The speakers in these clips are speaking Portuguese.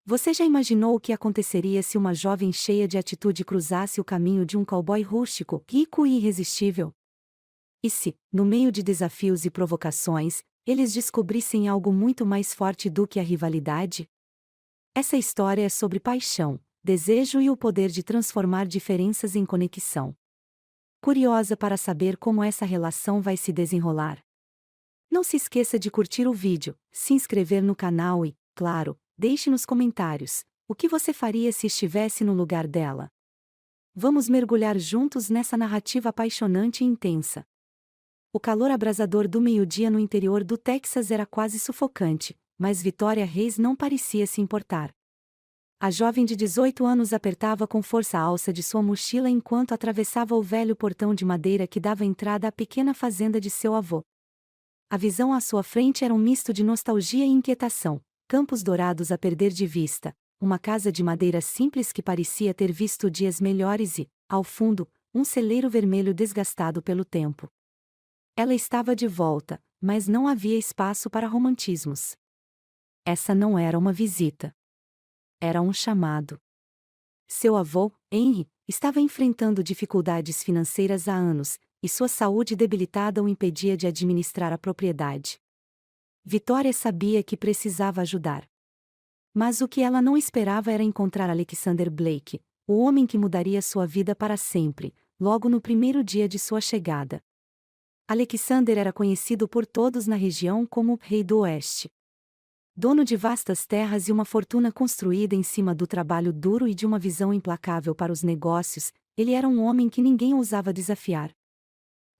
Você já imaginou o que aconteceria se uma jovem cheia de atitude cruzasse o caminho de um cowboy rústico, rico e irresistível? E se, no meio de desafios e provocações, eles descobrissem algo muito mais forte do que a rivalidade? Essa história é sobre paixão, desejo e o poder de transformar diferenças em conexão. Curiosa para saber como essa relação vai se desenrolar? Não se esqueça de curtir o vídeo, se inscrever no canal e, claro, deixe nos comentários o que você faria se estivesse no lugar dela. Vamos mergulhar juntos nessa narrativa apaixonante e intensa. O calor abrasador do meio-dia no interior do Texas era quase sufocante, mas Vitória Reis não parecia se importar. A jovem de 18 anos apertava com força a alça de sua mochila enquanto atravessava o velho portão de madeira que dava entrada à pequena fazenda de seu avô. A visão à sua frente era um misto de nostalgia e inquietação, campos dourados a perder de vista, uma casa de madeira simples que parecia ter visto dias melhores e, ao fundo, um celeiro vermelho desgastado pelo tempo. Ela estava de volta, mas não havia espaço para romantismos. Essa não era uma visita. Era um chamado. Seu avô, Henry, estava enfrentando dificuldades financeiras há anos, e sua saúde debilitada o impedia de administrar a propriedade. Vitória sabia que precisava ajudar. Mas o que ela não esperava era encontrar Alexander Blake, o homem que mudaria sua vida para sempre, logo no primeiro dia de sua chegada. Alexander era conhecido por todos na região como o Rei do Oeste. Dono de vastas terras e uma fortuna construída em cima do trabalho duro e de uma visão implacável para os negócios, ele era um homem que ninguém ousava desafiar.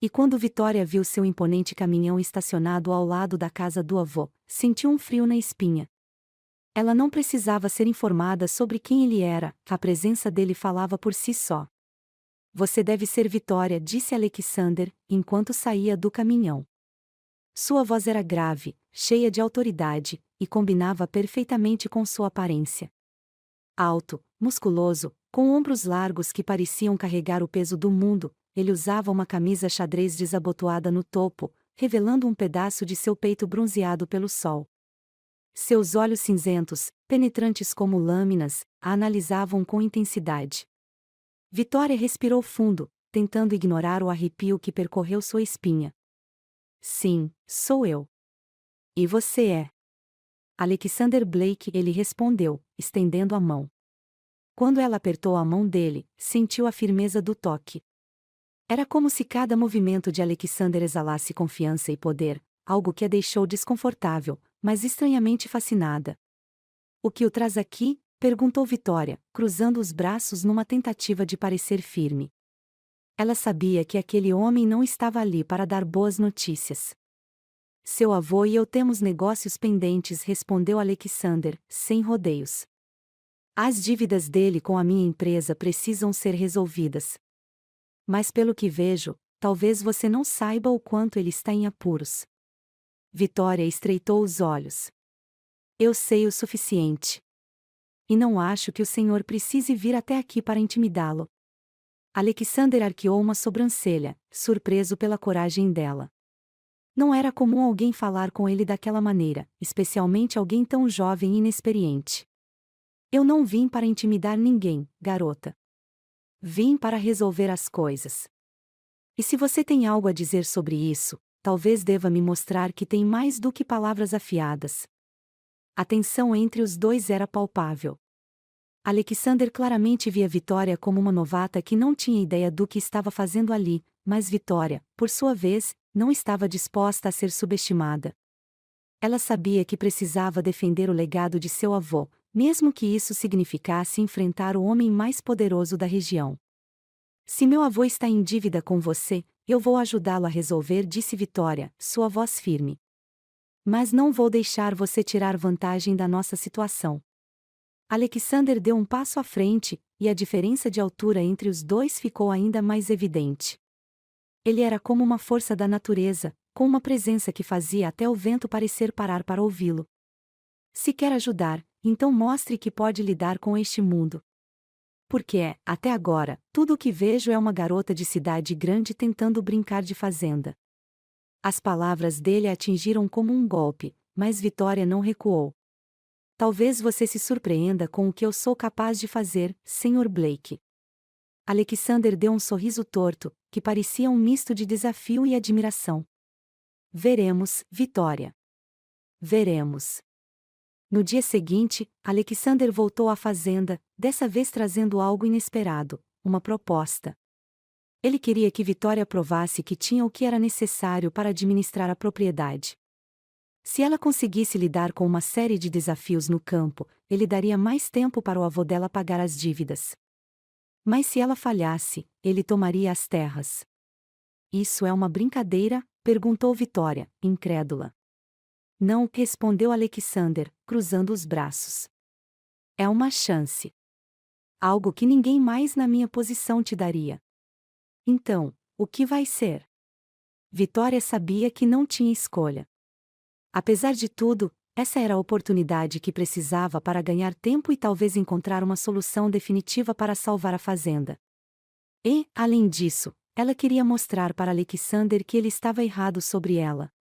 E quando Vitória viu seu imponente caminhão estacionado ao lado da casa do avô, sentiu um frio na espinha. Ela não precisava ser informada sobre quem ele era, a presença dele falava por si só. Você deve ser Vitória, disse Alexander, enquanto saía do caminhão. Sua voz era grave, cheia de autoridade, e combinava perfeitamente com sua aparência. Alto, musculoso, com ombros largos que pareciam carregar o peso do mundo, ele usava uma camisa xadrez desabotoada no topo, revelando um pedaço de seu peito bronzeado pelo sol. Seus olhos cinzentos, penetrantes como lâminas, a analisavam com intensidade. Vitória respirou fundo, tentando ignorar o arrepio que percorreu sua espinha. Sim, sou eu. E você é? Alexander Blake, ele respondeu, estendendo a mão. Quando ela apertou a mão dele, sentiu a firmeza do toque. Era como se cada movimento de Alexander exalasse confiança e poder, algo que a deixou desconfortável, mas estranhamente fascinada. O que o traz aqui? Perguntou Vitória, cruzando os braços numa tentativa de parecer firme. Ela sabia que aquele homem não estava ali para dar boas notícias. Seu avô e eu temos negócios pendentes, respondeu Alexander, sem rodeios. As dívidas dele com a minha empresa precisam ser resolvidas. Mas pelo que vejo, talvez você não saiba o quanto ele está em apuros. Vitória estreitou os olhos. Eu sei o suficiente. E não acho que o senhor precise vir até aqui para intimidá-lo. Alexander arqueou uma sobrancelha, surpreso pela coragem dela. Não era comum alguém falar com ele daquela maneira, especialmente alguém tão jovem e inexperiente. Eu não vim para intimidar ninguém, garota. Vim para resolver as coisas. E se você tem algo a dizer sobre isso, talvez deva me mostrar que tem mais do que palavras afiadas. A tensão entre os dois era palpável. Alexander claramente via Vitória como uma novata que não tinha ideia do que estava fazendo ali, mas Vitória, por sua vez, não estava disposta a ser subestimada. Ela sabia que precisava defender o legado de seu avô, mesmo que isso significasse enfrentar o homem mais poderoso da região. Se meu avô está em dívida com você, eu vou ajudá-lo a resolver, disse Vitória, sua voz firme. Mas não vou deixar você tirar vantagem da nossa situação. Alexander deu um passo à frente, e a diferença de altura entre os dois ficou ainda mais evidente. Ele era como uma força da natureza, com uma presença que fazia até o vento parecer parar para ouvi-lo. Se quer ajudar, então mostre que pode lidar com este mundo. Porque, até agora, tudo o que vejo é uma garota de cidade grande tentando brincar de fazenda. As palavras dele a atingiram como um golpe, mas Vitória não recuou. Talvez você se surpreenda com o que eu sou capaz de fazer, Sr. Blake. Alexander deu um sorriso torto, que parecia um misto de desafio e admiração. Veremos, Vitória. Veremos. No dia seguinte, Alexander voltou à fazenda, dessa vez trazendo algo inesperado, uma proposta. Ele queria que Vitória provasse que tinha o que era necessário para administrar a propriedade. Se ela conseguisse lidar com uma série de desafios no campo, ele daria mais tempo para o avô dela pagar as dívidas. Mas se ela falhasse, ele tomaria as terras. Isso é uma brincadeira? Perguntou Vitória, incrédula. Não, respondeu Alexander, cruzando os braços. É uma chance. Algo que ninguém mais na minha posição te daria. Então, o que vai ser? Vitória sabia que não tinha escolha. Apesar de tudo, essa era a oportunidade que precisava para ganhar tempo e talvez encontrar uma solução definitiva para salvar a fazenda. E, além disso, ela queria mostrar para Alexander que ele estava errado sobre ela.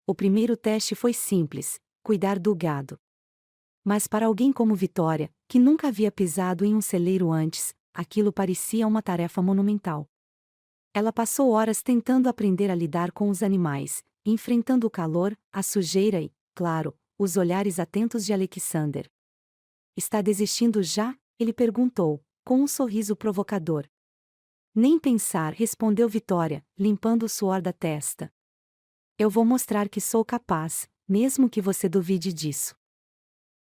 O primeiro teste foi simples: cuidar do gado. Mas para alguém como Vitória, que nunca havia pisado em um celeiro antes, aquilo parecia uma tarefa monumental. Ela passou horas tentando aprender a lidar com os animais, enfrentando o calor, a sujeira e, claro, os olhares atentos de Alexander. Está desistindo já? Ele perguntou, com um sorriso provocador. Nem pensar, respondeu Vitória, limpando o suor da testa. Eu vou mostrar que sou capaz, mesmo que você duvide disso.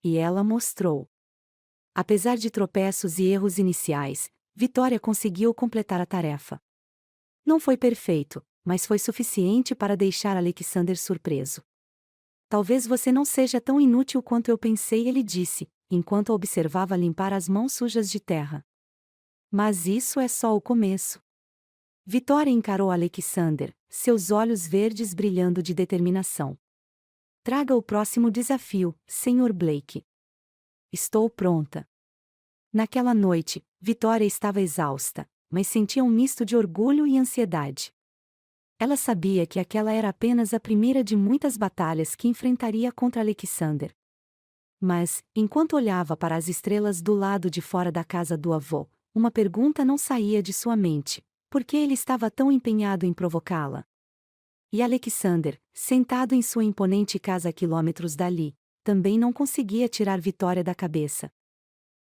E ela mostrou. Apesar de tropeços e erros iniciais, Vitória conseguiu completar a tarefa. Não foi perfeito, mas foi suficiente para deixar Alexander surpreso. Talvez você não seja tão inútil quanto eu pensei, ele disse, enquanto a observava limpar as mãos sujas de terra. Mas isso é só o começo. Vitória encarou Alexander, seus olhos verdes brilhando de determinação. Traga o próximo desafio, Sr. Blake. Estou pronta. Naquela noite, Vitória estava exausta, mas sentia um misto de orgulho e ansiedade. Ela sabia que aquela era apenas a primeira de muitas batalhas que enfrentaria contra Alexander. Mas, enquanto olhava para as estrelas do lado de fora da casa do avô, uma pergunta não saía de sua mente: por que ele estava tão empenhado em provocá-la? E Alexander, sentado em sua imponente casa a quilômetros dali, também não conseguia tirar Vitória da cabeça.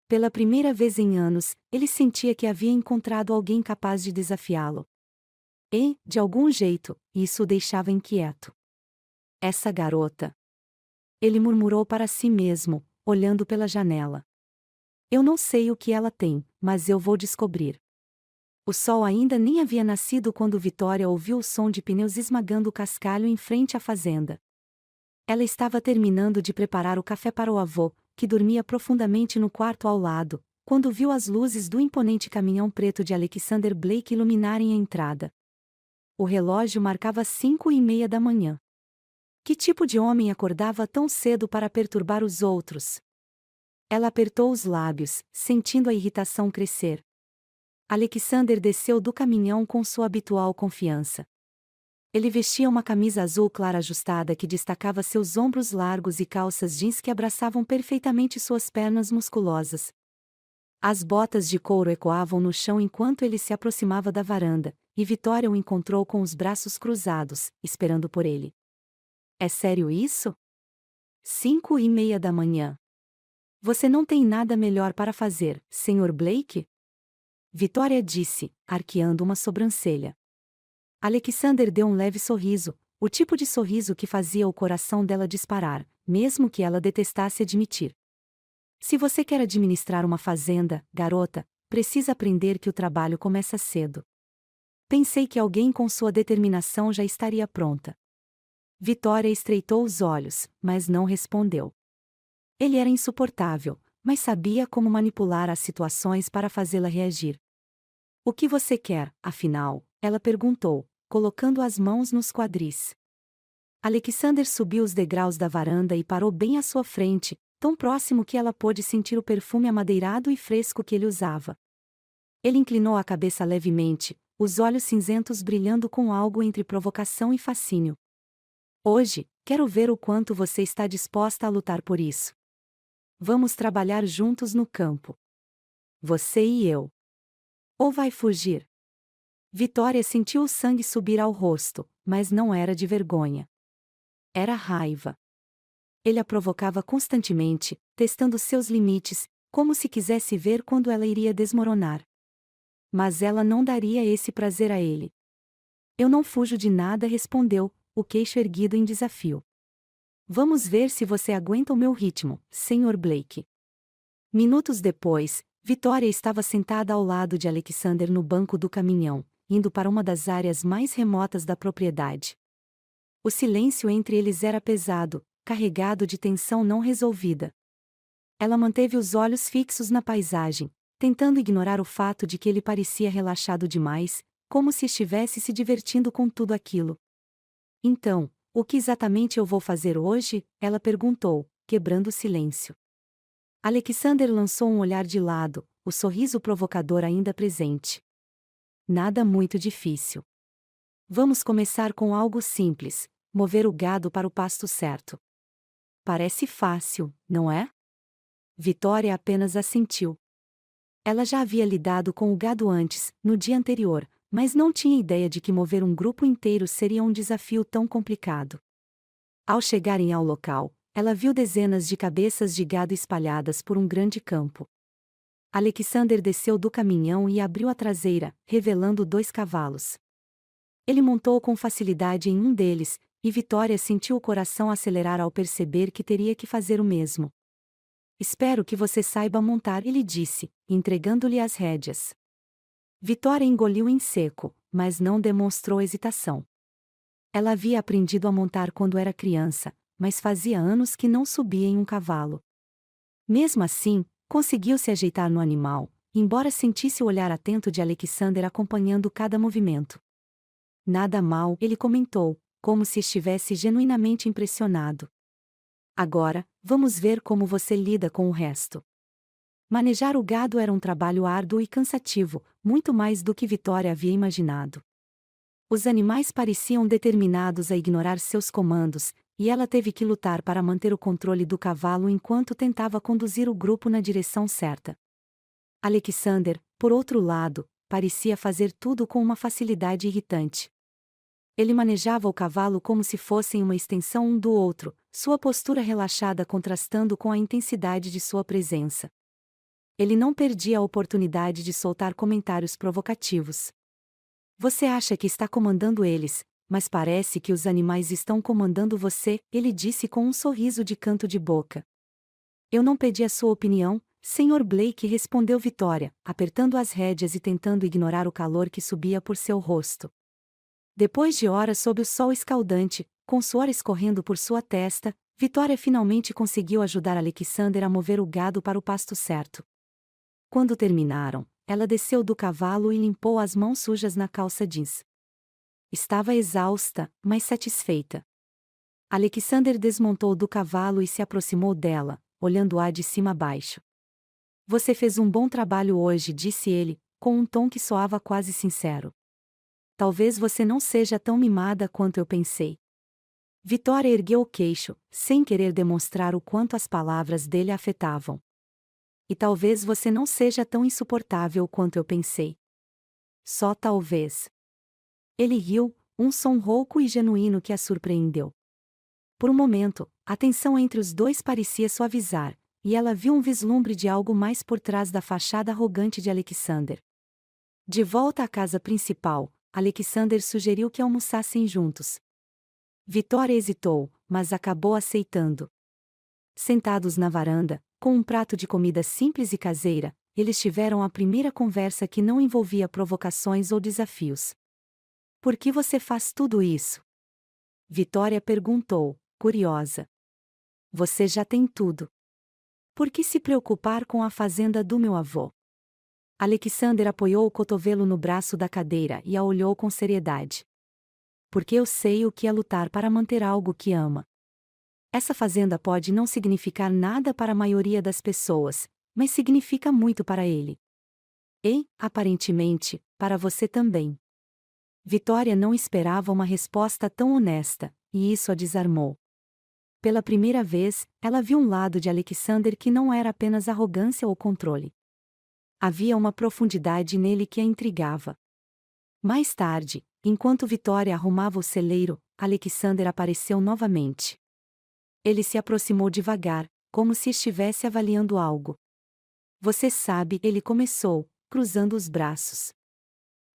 Pela primeira vez em anos, ele sentia que havia encontrado alguém capaz de desafiá-lo. E, de algum jeito, isso o deixava inquieto. Essa garota. Ele murmurou para si mesmo, olhando pela janela. Eu não sei o que ela tem, mas eu vou descobrir. O sol ainda nem havia nascido quando Vitória ouviu o som de pneus esmagando o cascalho em frente à fazenda. Ela estava terminando de preparar o café para o avô, que dormia profundamente no quarto ao lado, quando viu as luzes do imponente caminhão preto de Alexander Blake iluminarem a entrada. O relógio marcava 5:30 da manhã. Que tipo de homem acordava tão cedo para perturbar os outros? Ela apertou os lábios, sentindo a irritação crescer. Alexander desceu do caminhão com sua habitual confiança. Ele vestia uma camisa azul clara ajustada que destacava seus ombros largos e calças jeans que abraçavam perfeitamente suas pernas musculosas. As botas de couro ecoavam no chão enquanto ele se aproximava da varanda, e Vitória o encontrou com os braços cruzados, esperando por ele. É sério isso? 5:30 da manhã. Você não tem nada melhor para fazer, Sr. Blake? Vitória disse, arqueando uma sobrancelha. Alexander deu um leve sorriso, o tipo de sorriso que fazia o coração dela disparar, mesmo que ela detestasse admitir. Se você quer administrar uma fazenda, garota, precisa aprender que o trabalho começa cedo. Pensei que alguém com sua determinação já estaria pronta. Vitória estreitou os olhos, mas não respondeu. Ele era insuportável, mas sabia como manipular as situações para fazê-la reagir. O que você quer, afinal? Ela perguntou, colocando as mãos nos quadris. Alexander subiu os degraus da varanda e parou bem à sua frente, tão próximo que ela pôde sentir o perfume amadeirado e fresco que ele usava. Ele inclinou a cabeça levemente, os olhos cinzentos brilhando com algo entre provocação e fascínio. Hoje, quero ver o quanto você está disposta a lutar por isso. Vamos trabalhar juntos no campo. Você e eu. Ou vai fugir? Vitória sentiu o sangue subir ao rosto, mas não era de vergonha. Era raiva. Ele a provocava constantemente, testando seus limites, como se quisesse ver quando ela iria desmoronar. Mas ela não daria esse prazer a ele. Eu não fujo de nada, respondeu, o queixo erguido em desafio. Vamos ver se você aguenta o meu ritmo, Sr. Blake. Minutos depois, Vitória estava sentada ao lado de Alexander no banco do caminhão, indo para uma das áreas mais remotas da propriedade. O silêncio entre eles era pesado, carregado de tensão não resolvida. Ela manteve os olhos fixos na paisagem, tentando ignorar o fato de que ele parecia relaxado demais, como se estivesse se divertindo com tudo aquilo. Então, o que exatamente eu vou fazer hoje? Ela perguntou, quebrando o silêncio. Alexander lançou um olhar de lado, o sorriso provocador ainda presente. Nada muito difícil. Vamos começar com algo simples, mover o gado para o pasto certo. Parece fácil, não é? Vitória apenas assentiu. Ela já havia lidado com o gado antes, no dia anterior, mas não tinha ideia de que mover um grupo inteiro seria um desafio tão complicado. Ao chegarem ao local, ela viu dezenas de cabeças de gado espalhadas por um grande campo. Alexander desceu do caminhão e abriu a traseira, revelando 2 cavalos. Ele montou com facilidade em um deles, e Vitória sentiu o coração acelerar ao perceber que teria que fazer o mesmo. Espero que você saiba montar, ele disse, entregando-lhe as rédeas. Vitória engoliu em seco, mas não demonstrou hesitação. Ela havia aprendido a montar quando era criança, mas fazia anos que não subia em um cavalo. Mesmo assim, conseguiu se ajeitar no animal, embora sentisse o olhar atento de Alexander acompanhando cada movimento. Nada mal, ele comentou, como se estivesse genuinamente impressionado. Agora, vamos ver como você lida com o resto. Manejar o gado era um trabalho árduo e cansativo, muito mais do que Vitória havia imaginado. Os animais pareciam determinados a ignorar seus comandos, e ela teve que lutar para manter o controle do cavalo enquanto tentava conduzir o grupo na direção certa. Alexander, por outro lado, parecia fazer tudo com uma facilidade irritante. Ele manejava o cavalo como se fossem uma extensão um do outro, sua postura relaxada contrastando com a intensidade de sua presença. Ele não perdia a oportunidade de soltar comentários provocativos. Você acha que está comandando eles, mas parece que os animais estão comandando você, ele disse com um sorriso de canto de boca. Eu não pedi a sua opinião, Sr. Blake, respondeu Vitória, apertando as rédeas e tentando ignorar o calor que subia por seu rosto. Depois de horas sob o sol escaldante, com suor escorrendo por sua testa, Vitória finalmente conseguiu ajudar Alexander a mover o gado para o pasto certo. Quando terminaram, ela desceu do cavalo e limpou as mãos sujas na calça jeans. Estava exausta, mas satisfeita. Alexander desmontou do cavalo e se aproximou dela, olhando-a de cima a baixo. Você fez um bom trabalho hoje, disse ele, com um tom que soava quase sincero. Talvez você não seja tão mimada quanto eu pensei. Vitória ergueu o queixo, sem querer demonstrar o quanto as palavras dele a afetavam. E talvez você não seja tão insuportável quanto eu pensei. Só talvez. Ele riu, um som rouco e genuíno que a surpreendeu. Por um momento, a tensão entre os dois parecia suavizar, e ela viu um vislumbre de algo mais por trás da fachada arrogante de Alexander. De volta à casa principal, Alexander sugeriu que almoçassem juntos. Vitória hesitou, mas acabou aceitando. Sentados na varanda, com um prato de comida simples e caseira, eles tiveram a primeira conversa que não envolvia provocações ou desafios. Por que você faz tudo isso? Vitória perguntou, curiosa. Você já tem tudo. Por que se preocupar com a fazenda do meu avô? Alexander apoiou o cotovelo no braço da cadeira e a olhou com seriedade. Porque eu sei o que é lutar para manter algo que ama. Essa fazenda pode não significar nada para a maioria das pessoas, mas significa muito para ele. E, aparentemente, para você também. Vitória não esperava uma resposta tão honesta, e isso a desarmou. Pela primeira vez, ela viu um lado de Alexander que não era apenas arrogância ou controle. Havia uma profundidade nele que a intrigava. Mais tarde, enquanto Vitória arrumava o celeiro, Alexander apareceu novamente. Ele se aproximou devagar, como se estivesse avaliando algo. Você sabe, ele começou, cruzando os braços.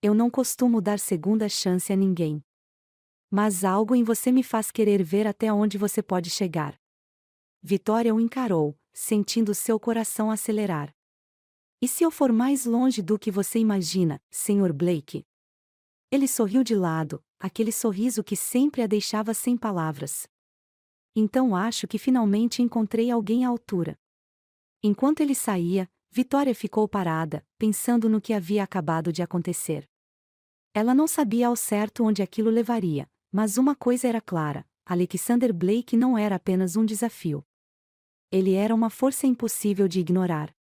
Eu não costumo dar segunda chance a ninguém. Mas algo em você me faz querer ver até onde você pode chegar. Vitória o encarou, sentindo seu coração acelerar. E se eu for mais longe do que você imagina, Sr. Blake? Ele sorriu de lado, aquele sorriso que sempre a deixava sem palavras. Então acho que finalmente encontrei alguém à altura. Enquanto ele saía, Vitória ficou parada, pensando no que havia acabado de acontecer. Ela não sabia ao certo onde aquilo levaria, mas uma coisa era clara: Alexander Blake não era apenas um desafio. Ele era uma força impossível de ignorar.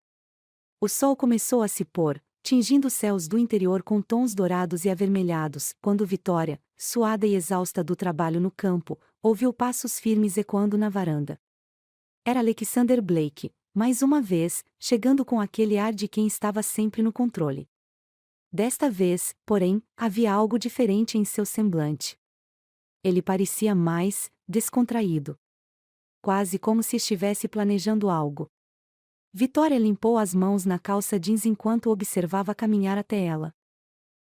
O sol começou a se pôr, tingindo os céus do interior com tons dourados e avermelhados, quando Vitória, suada e exausta do trabalho no campo, ouviu passos firmes ecoando na varanda. Era Alexander Blake, mais uma vez, chegando com aquele ar de quem estava sempre no controle. Desta vez, porém, havia algo diferente em seu semblante. Ele parecia mais descontraído. Quase como se estivesse planejando algo. Vitória limpou as mãos na calça jeans enquanto o observava caminhar até ela.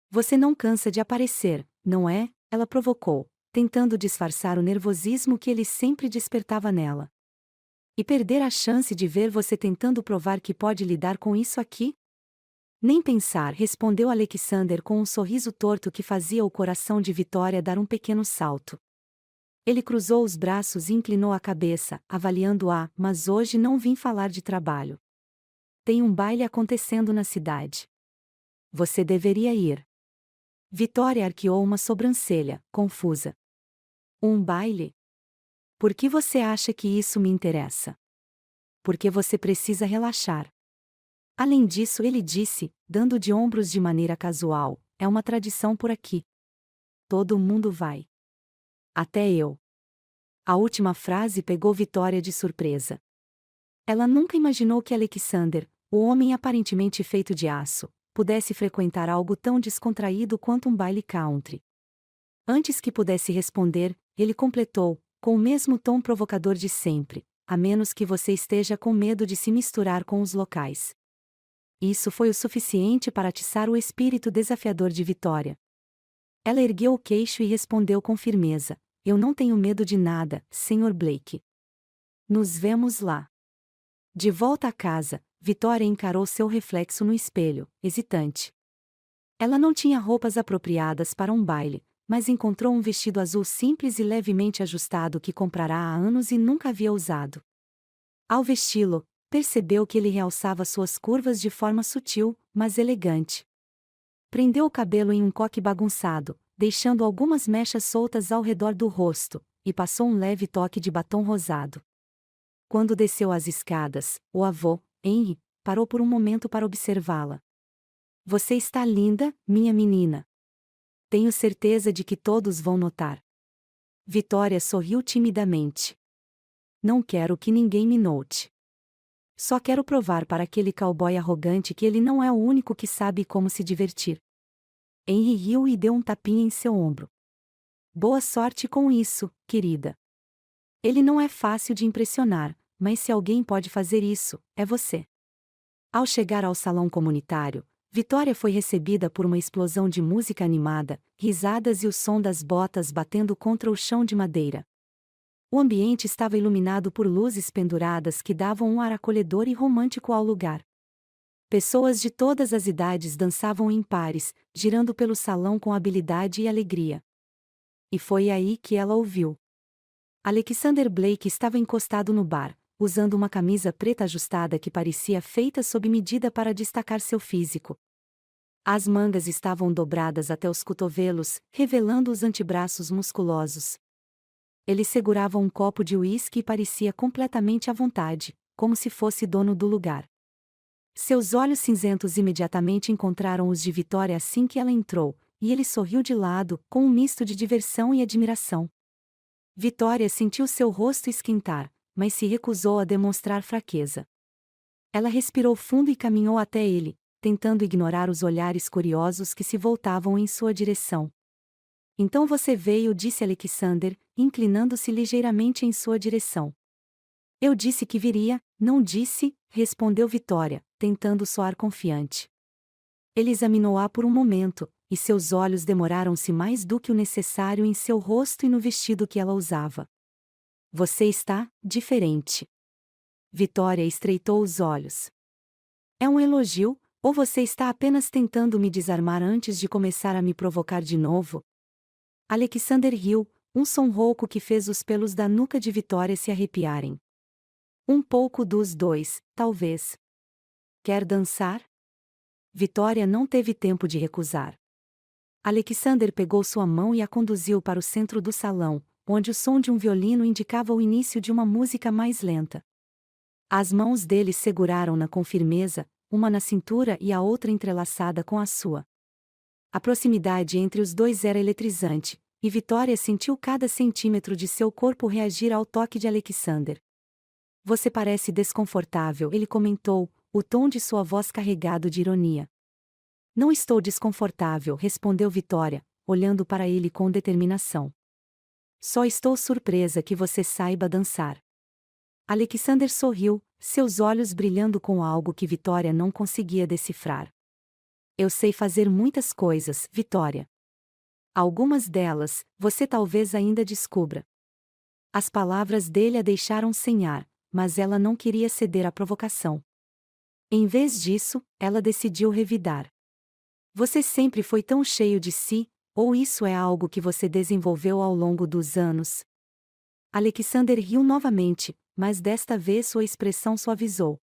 Você não cansa de aparecer, não é? Ela provocou, tentando disfarçar o nervosismo que ele sempre despertava nela. E perder a chance de ver você tentando provar que pode lidar com isso aqui? Nem pensar, respondeu Alexander com um sorriso torto que fazia o coração de Vitória dar um pequeno salto. Ele cruzou os braços e inclinou a cabeça, avaliando-a, mas hoje não vim falar de trabalho. Tem um baile acontecendo na cidade. Você deveria ir. Vitória arqueou uma sobrancelha, confusa. Um baile? Por que você acha que isso me interessa? Porque você precisa relaxar. Além disso, ele disse, dando de ombros de maneira casual, é uma tradição por aqui. Todo mundo vai. Até eu. A última frase pegou Vitória de surpresa. Ela nunca imaginou que Alexander, o homem aparentemente feito de aço, pudesse frequentar algo tão descontraído quanto um baile country. Antes que pudesse responder, ele completou, com o mesmo tom provocador de sempre, a menos que você esteja com medo de se misturar com os locais. Isso foi o suficiente para atiçar o espírito desafiador de Vitória. Ela ergueu o queixo e respondeu com firmeza: eu não tenho medo de nada, Sr. Blake. Nos vemos lá. De volta à casa, Vitória encarou seu reflexo no espelho, hesitante. Ela não tinha roupas apropriadas para um baile, mas encontrou um vestido azul simples e levemente ajustado que comprara há anos e nunca havia usado. Ao vesti-lo, percebeu que ele realçava suas curvas de forma sutil, mas elegante. Prendeu o cabelo em um coque bagunçado, deixando algumas mechas soltas ao redor do rosto, e passou um leve toque de batom rosado. Quando desceu as escadas, o avô, Henry, parou por um momento para observá-la. Você está linda, minha menina. Tenho certeza de que todos vão notar. Vitória sorriu timidamente. Não quero que ninguém me note. Só quero provar para aquele cowboy arrogante que ele não é o único que sabe como se divertir. Henry riu e deu um tapinha em seu ombro. Boa sorte com isso, querida. Ele não é fácil de impressionar, mas se alguém pode fazer isso, é você. Ao chegar ao salão comunitário, Vitória foi recebida por uma explosão de música animada, risadas e o som das botas batendo contra o chão de madeira. O ambiente estava iluminado por luzes penduradas que davam um ar acolhedor e romântico ao lugar. Pessoas de todas as idades dançavam em pares, girando pelo salão com habilidade e alegria. E foi aí que ela ouviu. Alexander Blake estava encostado no bar, usando uma camisa preta ajustada que parecia feita sob medida para destacar seu físico. As mangas estavam dobradas até os cotovelos, revelando os antebraços musculosos. Ele segurava um copo de uísque e parecia completamente à vontade, como se fosse dono do lugar. Seus olhos cinzentos imediatamente encontraram os de Vitória assim que ela entrou, e ele sorriu de lado, com um misto de diversão e admiração. Vitória sentiu seu rosto esquentar, mas se recusou a demonstrar fraqueza. Ela respirou fundo e caminhou até ele, tentando ignorar os olhares curiosos que se voltavam em sua direção. Então você veio, disse Alexander, inclinando-se ligeiramente em sua direção. Eu disse que viria, não disse, respondeu Vitória, tentando soar confiante. Ele examinou-a por um momento, e seus olhos demoraram-se mais do que o necessário em seu rosto e no vestido que ela usava. Você está diferente. Vitória estreitou os olhos. É um elogio, ou você está apenas tentando me desarmar antes de começar a me provocar de novo? Alexander riu, um som rouco que fez os pelos da nuca de Vitória se arrepiarem. Um pouco dos dois, talvez. Quer dançar? Vitória não teve tempo de recusar. Alexander pegou sua mão e a conduziu para o centro do salão, onde o som de um violino indicava o início de uma música mais lenta. As mãos dele seguraram-na com firmeza, uma na cintura e a outra entrelaçada com a sua. A proximidade entre os dois era eletrizante, e Vitória sentiu cada centímetro de seu corpo reagir ao toque de Alexander. Você parece desconfortável, ele comentou, o tom de sua voz carregado de ironia. Não estou desconfortável, respondeu Vitória, olhando para ele com determinação. Só estou surpresa que você saiba dançar. Alexander sorriu, seus olhos brilhando com algo que Vitória não conseguia decifrar. Eu sei fazer muitas coisas, Vitória. Algumas delas, você talvez ainda descubra. As palavras dele a deixaram sem ar, mas ela não queria ceder à provocação. Em vez disso, ela decidiu revidar. Você sempre foi tão cheio de si, ou isso é algo que você desenvolveu ao longo dos anos? Alexander riu novamente, mas desta vez sua expressão suavizou.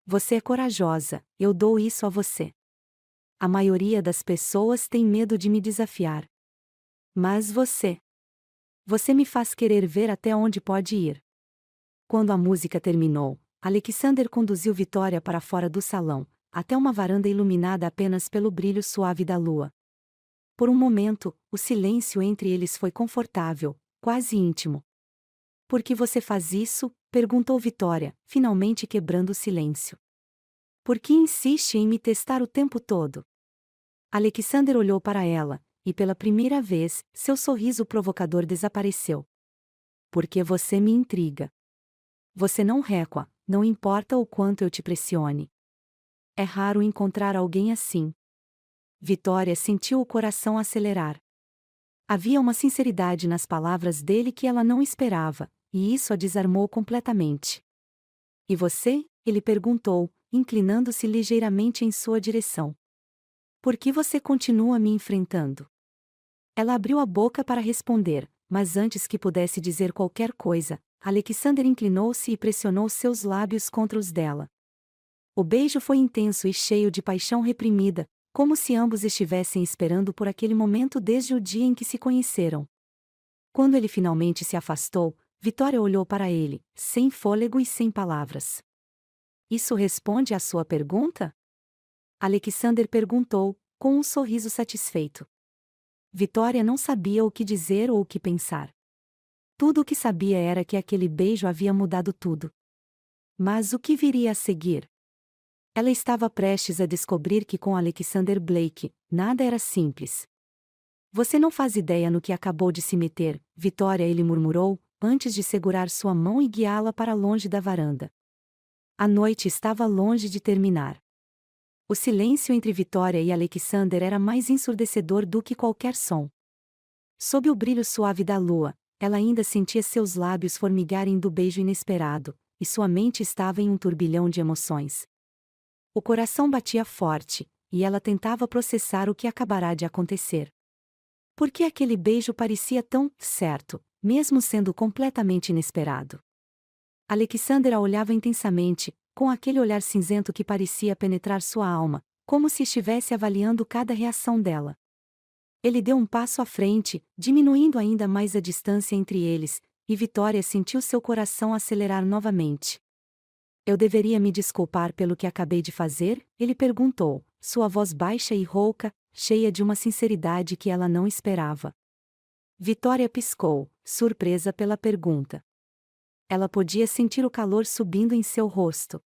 Você é corajosa, eu dou isso a você. A maioria das pessoas tem medo de me desafiar. Mas você. Você me faz querer ver até onde pode ir. Quando a música terminou, Alexander conduziu Vitória para fora do salão, até uma varanda iluminada apenas pelo brilho suave da lua. Por um momento, o silêncio entre eles foi confortável, quase íntimo. Por que você faz isso? Perguntou Vitória, finalmente quebrando o silêncio. Por que insiste em me testar o tempo todo? Alexander olhou para ela, e pela primeira vez, seu sorriso provocador desapareceu. Porque você me intriga. Você não recua, não importa o quanto eu te pressione. É raro encontrar alguém assim. Vitória sentiu o coração acelerar. Havia uma sinceridade nas palavras dele que ela não esperava, e isso a desarmou completamente. E você? Ele perguntou, inclinando-se ligeiramente em sua direção. Por que você continua me enfrentando? Ela abriu a boca para responder, mas antes que pudesse dizer qualquer coisa, Alexander inclinou-se e pressionou seus lábios contra os dela. O beijo foi intenso e cheio de paixão reprimida, como se ambos estivessem esperando por aquele momento desde o dia em que se conheceram. Quando ele finalmente se afastou, Vitória olhou para ele, sem fôlego e sem palavras. Isso responde à sua pergunta? Alexander perguntou, com um sorriso satisfeito. Vitória não sabia o que dizer ou o que pensar. Tudo o que sabia era que aquele beijo havia mudado tudo. Mas o que viria a seguir? Ela estava prestes a descobrir que com Alexander Blake, nada era simples. Você não faz ideia no que acabou de se meter, Vitória, ele murmurou, antes de segurar sua mão e guiá-la para longe da varanda. A noite estava longe de terminar. O silêncio entre Vitória e Alexander era mais ensurdecedor do que qualquer som. Sob o brilho suave da lua, ela ainda sentia seus lábios formigarem do beijo inesperado, e sua mente estava em um turbilhão de emoções. O coração batia forte, e ela tentava processar o que acabará de acontecer. Por que aquele beijo parecia tão certo, mesmo sendo completamente inesperado? Alexander a olhava intensamente, com aquele olhar cinzento que parecia penetrar sua alma, como se estivesse avaliando cada reação dela. Ele deu um passo à frente, diminuindo ainda mais a distância entre eles, e Vitória sentiu seu coração acelerar novamente. Eu deveria me desculpar pelo que acabei de fazer? Ele perguntou, sua voz baixa e rouca, cheia de uma sinceridade que ela não esperava. Vitória piscou, surpresa pela pergunta. Ela podia sentir o calor subindo em seu rosto.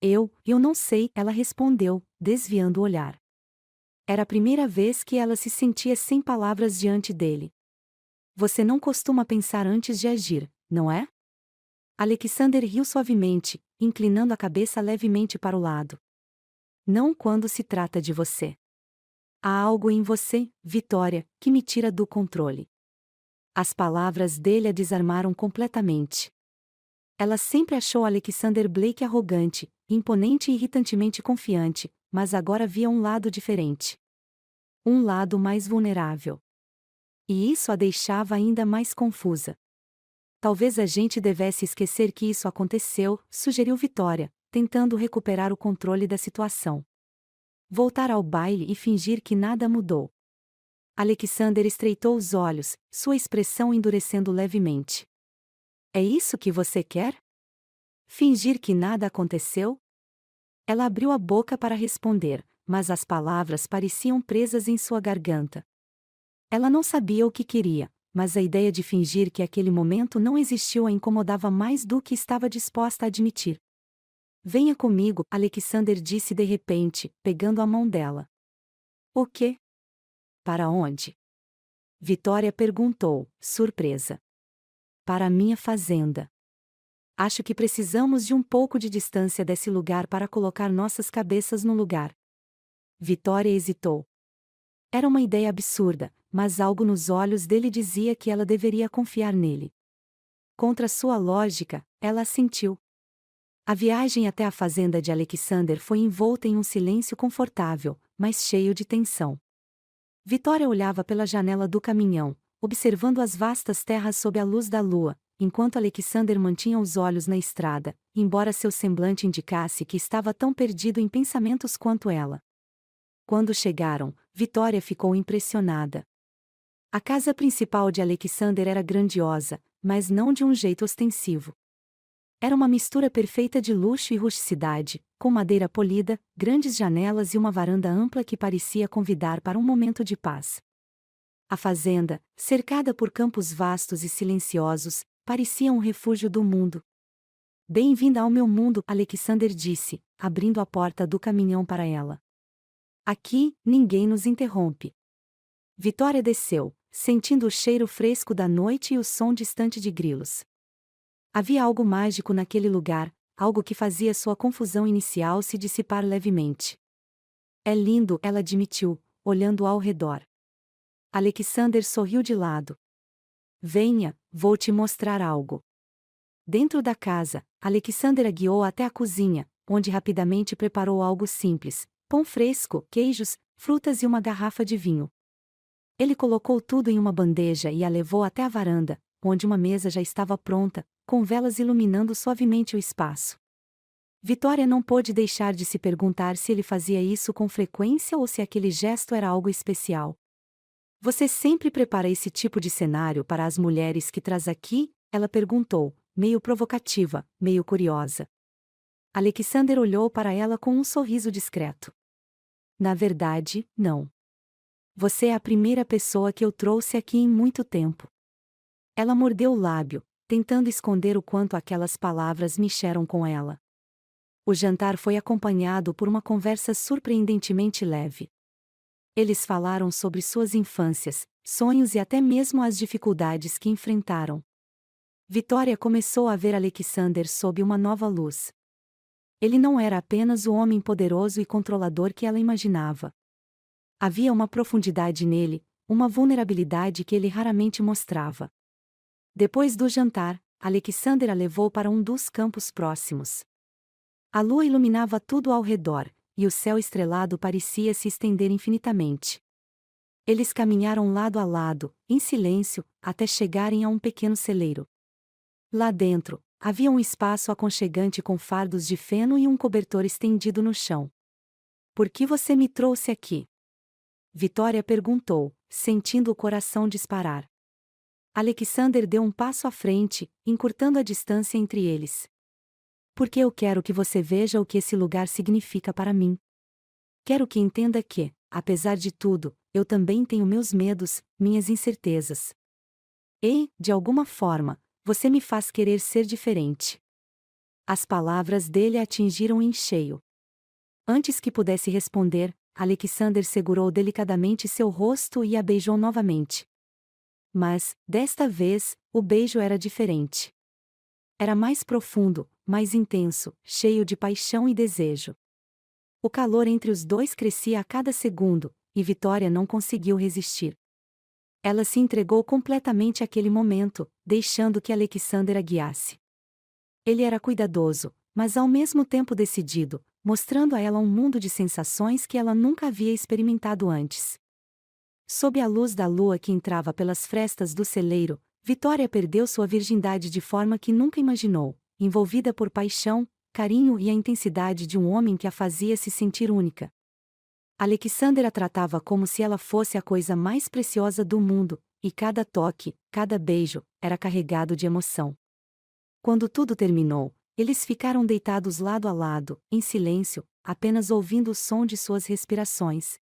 Eu não sei, ela respondeu, desviando o olhar. Era a primeira vez que ela se sentia sem palavras diante dele. Você não costuma pensar antes de agir, não é? Alexander riu suavemente, inclinando a cabeça levemente para o lado. Não quando se trata de você. Há algo em você, Vitória, que me tira do controle. As palavras dele a desarmaram completamente. Ela sempre achou Alexander Blake arrogante, imponente e irritantemente confiante, mas agora via um lado diferente. Um lado mais vulnerável. E isso a deixava ainda mais confusa. Talvez a gente devesse esquecer que isso aconteceu, sugeriu Vitória, tentando recuperar o controle da situação. Voltar ao baile e fingir que nada mudou. Alexander estreitou os olhos, sua expressão endurecendo levemente. É isso que você quer? Fingir que nada aconteceu? Ela abriu a boca para responder, mas as palavras pareciam presas em sua garganta. Ela não sabia o que queria, mas a ideia de fingir que aquele momento não existiu a incomodava mais do que estava disposta a admitir. Venha comigo, Alexander disse de repente, pegando a mão dela. O quê? Para onde? Vitória perguntou, surpresa. Para a minha fazenda. Acho que precisamos de um pouco de distância desse lugar para colocar nossas cabeças no lugar. Vitória hesitou. Era uma ideia absurda, mas algo nos olhos dele dizia que ela deveria confiar nele. Contra sua lógica, ela assentiu. A viagem até a fazenda de Alexander foi envolta em um silêncio confortável, mas cheio de tensão. Vitória olhava pela janela do caminhão, observando as vastas terras sob a luz da lua, enquanto Alexander mantinha os olhos na estrada, embora seu semblante indicasse que estava tão perdido em pensamentos quanto ela. Quando chegaram, Vitória ficou impressionada. A casa principal de Alexander era grandiosa, mas não de um jeito ostensivo. Era uma mistura perfeita de luxo e rusticidade, com madeira polida, grandes janelas e uma varanda ampla que parecia convidar para um momento de paz. A fazenda, cercada por campos vastos e silenciosos, parecia um refúgio do mundo. Bem-vinda ao meu mundo, Alexander disse, abrindo a porta do caminhão para ela. Aqui, ninguém nos interrompe. Vitória desceu, sentindo o cheiro fresco da noite e o som distante de grilos. Havia algo mágico naquele lugar, algo que fazia sua confusão inicial se dissipar levemente. É lindo, ela admitiu, olhando ao redor. Alexander sorriu de lado. Venha, vou te mostrar algo. Dentro da casa, Alexander a guiou até a cozinha, onde rapidamente preparou algo simples: pão fresco, queijos, frutas e uma garrafa de vinho. Ele colocou tudo em uma bandeja e a levou até a varanda, onde uma mesa já estava pronta, com velas iluminando suavemente o espaço. Vitória não pôde deixar de se perguntar se ele fazia isso com frequência ou se aquele gesto era algo especial. Você sempre prepara esse tipo de cenário para as mulheres que traz aqui? Ela perguntou, meio provocativa, meio curiosa. Alexander olhou para ela com um sorriso discreto. Na verdade, não. Você é a primeira pessoa que eu trouxe aqui em muito tempo. Ela mordeu o lábio, tentando esconder o quanto aquelas palavras mexeram com ela. O jantar foi acompanhado por uma conversa surpreendentemente leve. Eles falaram sobre suas infâncias, sonhos e até mesmo as dificuldades que enfrentaram. Vitória começou a ver Alexander sob uma nova luz. Ele não era apenas o homem poderoso e controlador que ela imaginava. Havia uma profundidade nele, uma vulnerabilidade que ele raramente mostrava. Depois do jantar, Alexander a levou para um dos campos próximos. A lua iluminava tudo ao redor, e o céu estrelado parecia se estender infinitamente. Eles caminharam lado a lado, em silêncio, até chegarem a um pequeno celeiro. Lá dentro, havia um espaço aconchegante com fardos de feno e um cobertor estendido no chão. Por que você me trouxe aqui? Vitória perguntou, sentindo o coração disparar. Alexander deu um passo à frente, encurtando a distância entre eles. Porque eu quero que você veja o que esse lugar significa para mim. Quero que entenda que, apesar de tudo, eu também tenho meus medos, minhas incertezas. E, de alguma forma, você me faz querer ser diferente. As palavras dele a atingiram em cheio. Antes que pudesse responder, Alexander segurou delicadamente seu rosto e a beijou novamente. Mas, desta vez, o beijo era diferente. Era mais profundo, mais intenso, cheio de paixão e desejo. O calor entre os dois crescia a cada segundo, e Vitória não conseguiu resistir. Ela se entregou completamente àquele momento, deixando que Alexander a guiasse. Ele era cuidadoso, mas ao mesmo tempo decidido, mostrando a ela um mundo de sensações que ela nunca havia experimentado antes. Sob a luz da lua que entrava pelas frestas do celeiro, Vitória perdeu sua virgindade de forma que nunca imaginou, envolvida por paixão, carinho e a intensidade de um homem que a fazia se sentir única. Alexander a tratava como se ela fosse a coisa mais preciosa do mundo, e cada toque, cada beijo, era carregado de emoção. Quando tudo terminou, eles ficaram deitados lado a lado, em silêncio, apenas ouvindo o som de suas respirações.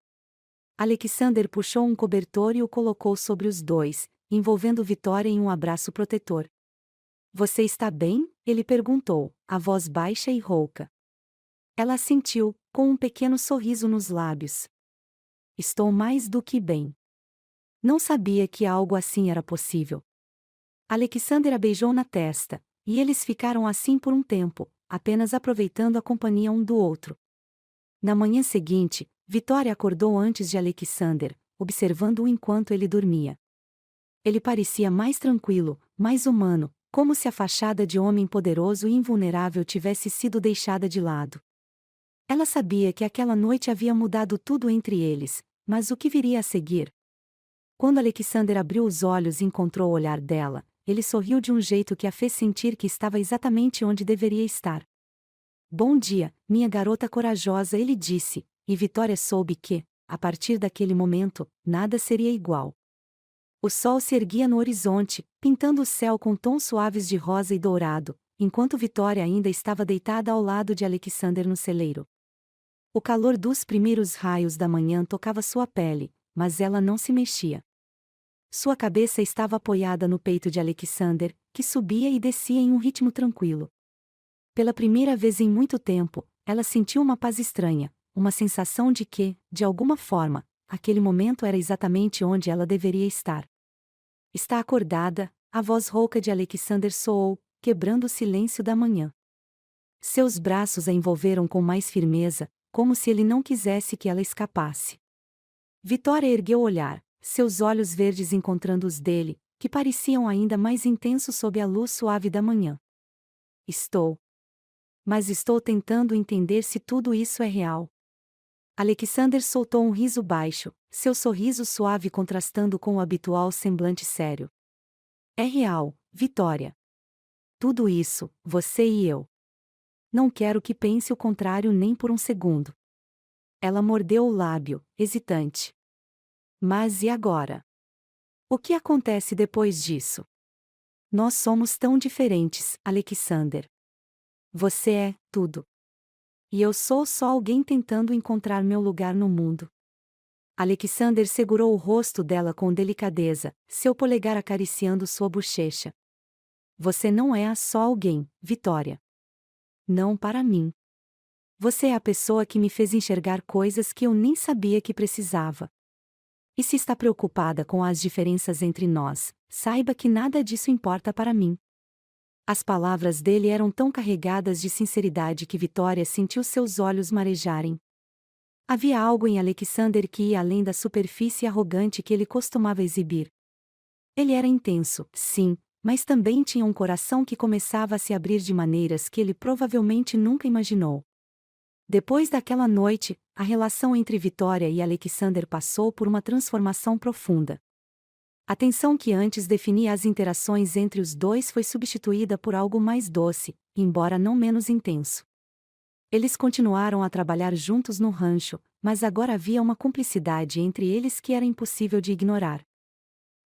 Alexander puxou um cobertor e o colocou sobre os dois, envolvendo Vitória em um abraço protetor. "Você está bem?" ele perguntou, a voz baixa e rouca. Ela assentiu, com um pequeno sorriso nos lábios. "Estou mais do que bem." Não sabia que algo assim era possível. Alexander a beijou na testa, e eles ficaram assim por um tempo, apenas aproveitando a companhia um do outro. Na manhã seguinte, Vitória acordou antes de Alexander, observando-o enquanto ele dormia. Ele parecia mais tranquilo, mais humano, como se a fachada de homem poderoso e invulnerável tivesse sido deixada de lado. Ela sabia que aquela noite havia mudado tudo entre eles, mas o que viria a seguir? Quando Alexander abriu os olhos e encontrou o olhar dela, ele sorriu de um jeito que a fez sentir que estava exatamente onde deveria estar. "Bom dia, minha garota corajosa", ele disse, e Vitória soube que, a partir daquele momento, nada seria igual. O sol se erguia no horizonte, pintando o céu com tons suaves de rosa e dourado, enquanto Vitória ainda estava deitada ao lado de Alexander no celeiro. O calor dos primeiros raios da manhã tocava sua pele, mas ela não se mexia. Sua cabeça estava apoiada no peito de Alexander, que subia e descia em um ritmo tranquilo. Pela primeira vez em muito tempo, ela sentiu uma paz estranha, uma sensação de que, de alguma forma, aquele momento era exatamente onde ela deveria estar. "Está acordada?" A voz rouca de Alexander soou, quebrando o silêncio da manhã. Seus braços a envolveram com mais firmeza, como se ele não quisesse que ela escapasse. Vitória ergueu o olhar, seus olhos verdes encontrando os dele, que pareciam ainda mais intensos sob a luz suave da manhã. "Estou. Mas estou tentando entender se tudo isso é real." Alexander soltou um riso baixo, seu sorriso suave contrastando com o habitual semblante sério. "É real, Vitória. Tudo isso, você e eu. Não quero que pense o contrário nem por um segundo." Ela mordeu o lábio, hesitante. "Mas e agora? O que acontece depois disso?" "Nós somos tão diferentes, Alexander. Você é tudo. E eu sou só alguém tentando encontrar meu lugar no mundo." Alexander segurou o rosto dela com delicadeza, seu polegar acariciando sua bochecha. "Você não é só alguém, Vitória. Não para mim. Você é a pessoa que me fez enxergar coisas que eu nem sabia que precisava. E se está preocupada com as diferenças entre nós, saiba que nada disso importa para mim." As palavras dele eram tão carregadas de sinceridade que Vitória sentiu seus olhos marejarem. Havia algo em Alexander que ia além da superfície arrogante que ele costumava exibir. Ele era intenso, sim, mas também tinha um coração que começava a se abrir de maneiras que ele provavelmente nunca imaginou. Depois daquela noite, a relação entre Vitória e Alexander passou por uma transformação profunda. A tensão que antes definia as interações entre os dois foi substituída por algo mais doce, embora não menos intenso. Eles continuaram a trabalhar juntos no rancho, mas agora havia uma cumplicidade entre eles que era impossível de ignorar.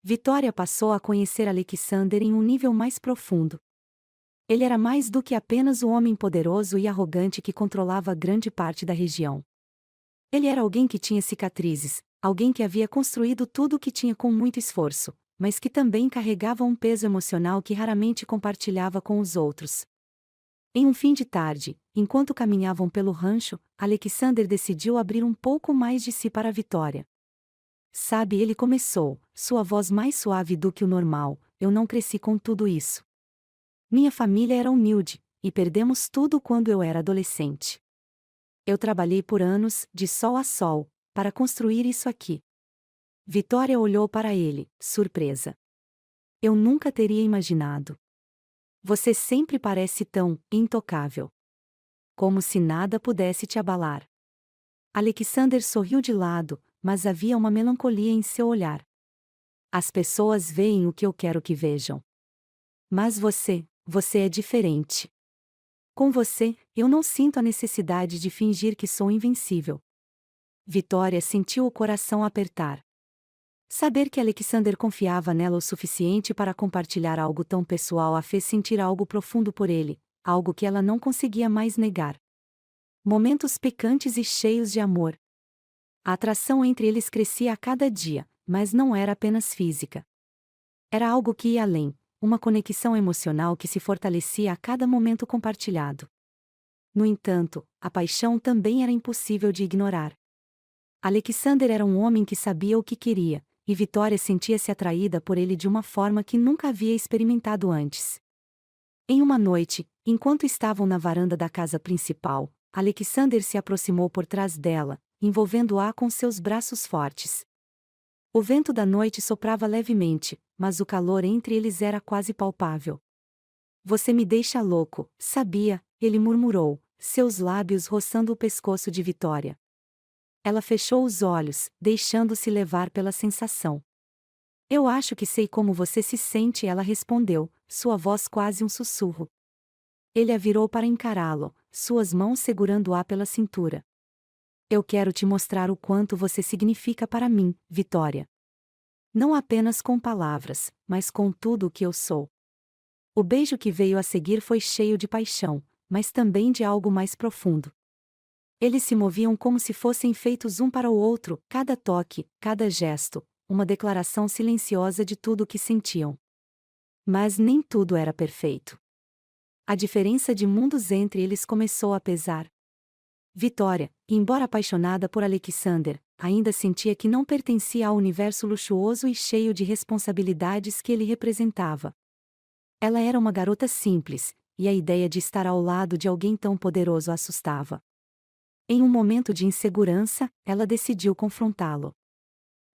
Vitória passou a conhecer Alexander em um nível mais profundo. Ele era mais do que apenas o homem poderoso e arrogante que controlava grande parte da região. Ele era alguém que tinha cicatrizes, alguém que havia construído tudo o que tinha com muito esforço, mas que também carregava um peso emocional que raramente compartilhava com os outros. Em um fim de tarde, enquanto caminhavam pelo rancho, Alexander decidiu abrir um pouco mais de si para a Vitória. Sabe, ele começou, sua voz mais suave do que o normal: eu não cresci com tudo isso. Minha família era humilde, e perdemos tudo quando eu era adolescente. Eu trabalhei por anos, de sol a sol, para construir isso aqui. Vitória olhou para ele, surpresa. Eu nunca teria imaginado. Você sempre parece tão intocável. Como se nada pudesse te abalar. Alexander sorriu de lado, mas havia uma melancolia em seu olhar. As pessoas veem o que eu quero que vejam. Mas você é diferente. Com você, eu não sinto a necessidade de fingir que sou invencível. Vitória sentiu o coração apertar. Saber que Alexander confiava nela o suficiente para compartilhar algo tão pessoal a fez sentir algo profundo por ele, algo que ela não conseguia mais negar. Momentos picantes e cheios de amor. A atração entre eles crescia a cada dia, mas não era apenas física. Era algo que ia além, uma conexão emocional que se fortalecia a cada momento compartilhado. No entanto, a paixão também era impossível de ignorar. Alexander era um homem que sabia o que queria, e Vitória sentia-se atraída por ele de uma forma que nunca havia experimentado antes. Em uma noite, enquanto estavam na varanda da casa principal, Alexander se aproximou por trás dela, envolvendo-a com seus braços fortes. O vento da noite soprava levemente, mas o calor entre eles era quase palpável. Você me deixa louco, sabia? Ele murmurou, seus lábios roçando o pescoço de Vitória. Ela fechou os olhos, deixando-se levar pela sensação. Eu acho que sei como você se sente, ela respondeu, sua voz quase um sussurro. Ele a virou para encará-lo, suas mãos segurando-a pela cintura. Eu quero te mostrar o quanto você significa para mim, Vitória. Não apenas com palavras, mas com tudo o que eu sou. O beijo que veio a seguir foi cheio de paixão, mas também de algo mais profundo. Eles se moviam como se fossem feitos um para o outro, cada toque, cada gesto, uma declaração silenciosa de tudo o que sentiam. Mas nem tudo era perfeito. A diferença de mundos entre eles começou a pesar. Vitória, embora apaixonada por Alexander, ainda sentia que não pertencia ao universo luxuoso e cheio de responsabilidades que ele representava. Ela era uma garota simples, e a ideia de estar ao lado de alguém tão poderoso a assustava. Em um momento de insegurança, ela decidiu confrontá-lo.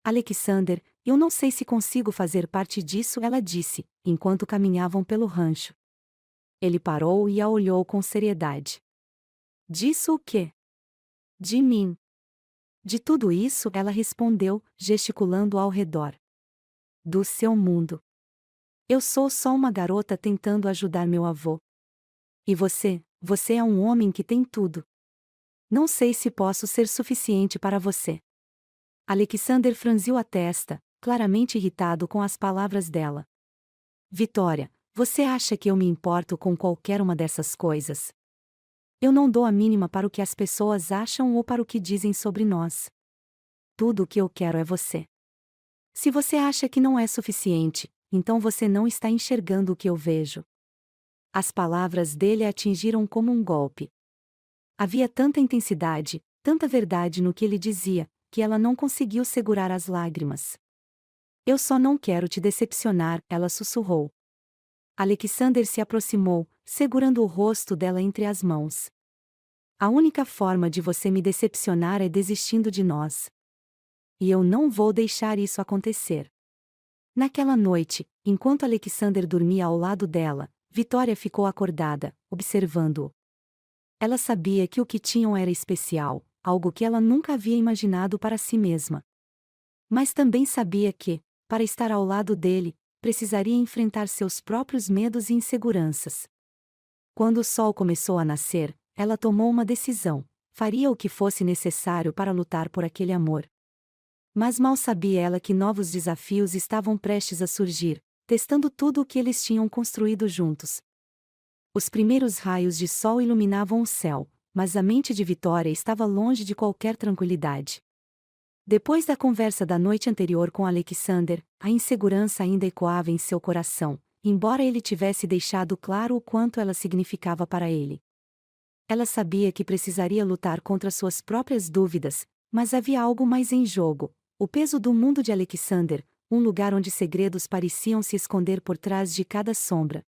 Alexander, eu não sei se consigo fazer parte disso, ela disse, enquanto caminhavam pelo rancho. Ele parou e a olhou com seriedade. Disso o quê? De mim. De tudo isso, ela respondeu, gesticulando ao redor. Do seu mundo. Eu sou só uma garota tentando ajudar meu avô. E você é um homem que tem tudo. Não sei se posso ser suficiente para você. Alexander franziu a testa, claramente irritado com as palavras dela. Vitória, você acha que eu me importo com qualquer uma dessas coisas? Eu não dou a mínima para o que as pessoas acham ou para o que dizem sobre nós. Tudo o que eu quero é você. Se você acha que não é suficiente, então você não está enxergando o que eu vejo. As palavras dele a atingiram como um golpe. Havia tanta intensidade, tanta verdade no que ele dizia, que ela não conseguiu segurar as lágrimas. Eu só não quero te decepcionar, ela sussurrou. Alexander se aproximou, segurando o rosto dela entre as mãos. A única forma de você me decepcionar é desistindo de nós. E eu não vou deixar isso acontecer. Naquela noite, enquanto Alexander dormia ao lado dela, Vitória ficou acordada, observando-o. Ela sabia que o que tinham era especial, algo que ela nunca havia imaginado para si mesma. Mas também sabia que, para estar ao lado dele, precisaria enfrentar seus próprios medos e inseguranças. Quando o sol começou a nascer, ela tomou uma decisão: faria o que fosse necessário para lutar por aquele amor. Mas mal sabia ela que novos desafios estavam prestes a surgir, testando tudo o que eles tinham construído juntos. Os primeiros raios de sol iluminavam o céu, mas a mente de Vitória estava longe de qualquer tranquilidade. Depois da conversa da noite anterior com Alexander, a insegurança ainda ecoava em seu coração, embora ele tivesse deixado claro o quanto ela significava para ele. Ela sabia que precisaria lutar contra suas próprias dúvidas, mas havia algo mais em jogo: o peso do mundo de Alexander, um lugar onde segredos pareciam se esconder por trás de cada sombra.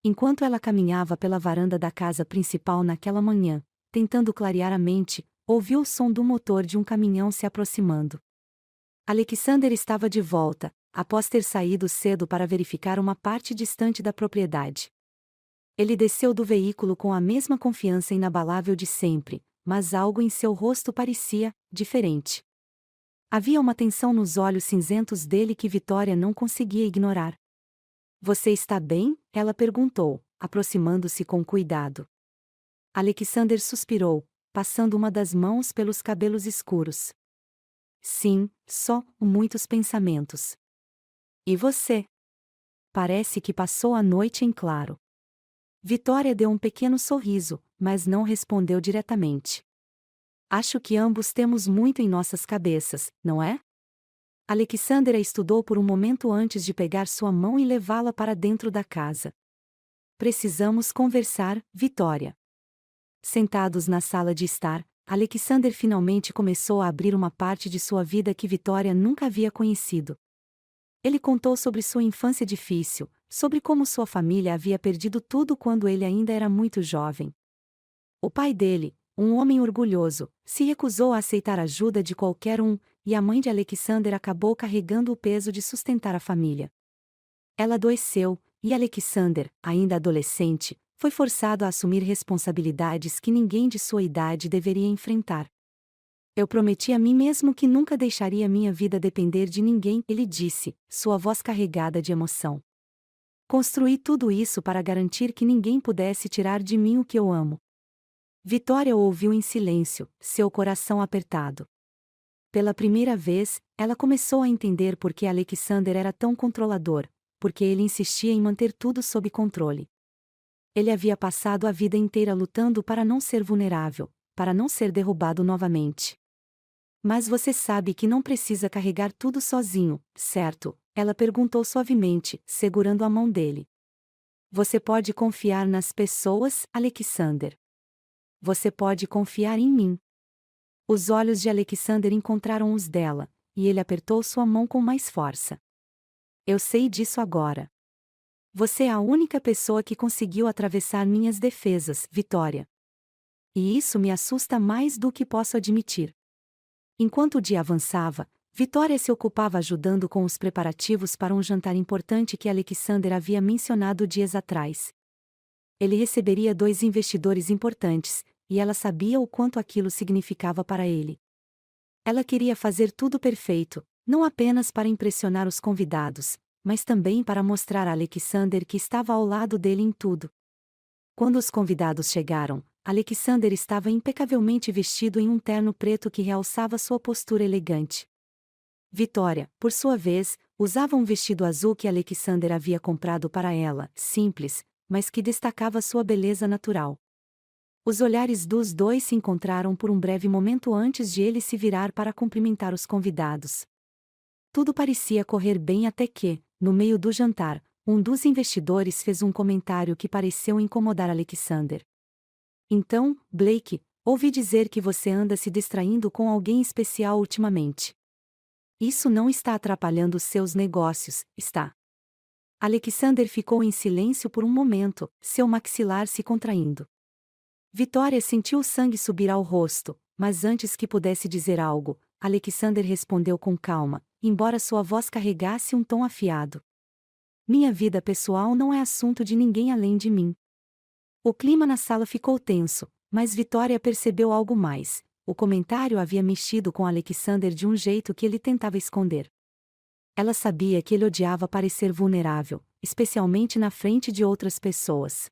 Enquanto ela caminhava pela varanda da casa principal naquela manhã, tentando clarear a mente, ouviu o som do motor de um caminhão se aproximando. Alexander estava de volta, após ter saído cedo para verificar uma parte distante da propriedade. Ele desceu do veículo com a mesma confiança inabalável de sempre, mas algo em seu rosto parecia diferente. Havia uma tensão nos olhos cinzentos dele que Vitória não conseguia ignorar. "Você está bem?" ela perguntou, aproximando-se com cuidado. Alexander suspirou, passando uma das mãos pelos cabelos escuros. "Sim, só muitos pensamentos." "E você?" "Parece que passou a noite em claro." Vitória deu um pequeno sorriso, mas não respondeu diretamente. "Acho que ambos temos muito em nossas cabeças, não é?" Alexander a estudou por um momento antes de pegar sua mão e levá-la para dentro da casa. "Precisamos conversar, Vitória." Sentados na sala de estar, Alexander finalmente começou a abrir uma parte de sua vida que Vitória nunca havia conhecido. Ele contou sobre sua infância difícil, sobre como sua família havia perdido tudo quando ele ainda era muito jovem. O pai dele, um homem orgulhoso, se recusou a aceitar ajuda de qualquer um, e a mãe de Alexander acabou carregando o peso de sustentar a família. Ela adoeceu, e Alexander, ainda adolescente, foi forçado a assumir responsabilidades que ninguém de sua idade deveria enfrentar. "Eu prometi a mim mesmo que nunca deixaria minha vida depender de ninguém", ele disse, sua voz carregada de emoção. "Construí tudo isso para garantir que ninguém pudesse tirar de mim o que eu amo." Vitória o ouviu em silêncio, seu coração apertado. Pela primeira vez, ela começou a entender por que Alexander era tão controlador, porque ele insistia em manter tudo sob controle. Ele havia passado a vida inteira lutando para não ser vulnerável, para não ser derrubado novamente. "Mas você sabe que não precisa carregar tudo sozinho, certo?" ela perguntou suavemente, segurando a mão dele. "Você pode confiar nas pessoas, Alexander. Você pode confiar em mim." Os olhos de Alexander encontraram os dela, e ele apertou sua mão com mais força. "Eu sei disso agora. Você é a única pessoa que conseguiu atravessar minhas defesas, Vitória. E isso me assusta mais do que posso admitir." Enquanto o dia avançava, Vitória se ocupava ajudando com os preparativos para um jantar importante que Alexander havia mencionado dias atrás. Ele receberia 2 investidores importantes, e ela sabia o quanto aquilo significava para ele. Ela queria fazer tudo perfeito, não apenas para impressionar os convidados, mas também para mostrar a Alexander que estava ao lado dele em tudo. Quando os convidados chegaram, Alexander estava impecavelmente vestido em um terno preto que realçava sua postura elegante. Vitória, por sua vez, usava um vestido azul que Alexander havia comprado para ela, simples, mas que destacava sua beleza natural. Os olhares dos dois se encontraram por um breve momento antes de ele se virar para cumprimentar os convidados. Tudo parecia correr bem até que, no meio do jantar, um dos investidores fez um comentário que pareceu incomodar Alexander. "Então, Blake, ouvi dizer que você anda se distraindo com alguém especial ultimamente. Isso não está atrapalhando seus negócios, está?" Alexander ficou em silêncio por um momento, seu maxilar se contraindo. Vitória sentiu o sangue subir ao rosto, mas antes que pudesse dizer algo, Alexander respondeu com calma, embora sua voz carregasse um tom afiado. "Minha vida pessoal não é assunto de ninguém além de mim." O clima na sala ficou tenso, mas Vitória percebeu algo mais: o comentário havia mexido com Alexander de um jeito que ele tentava esconder. Ela sabia que ele odiava parecer vulnerável, especialmente na frente de outras pessoas.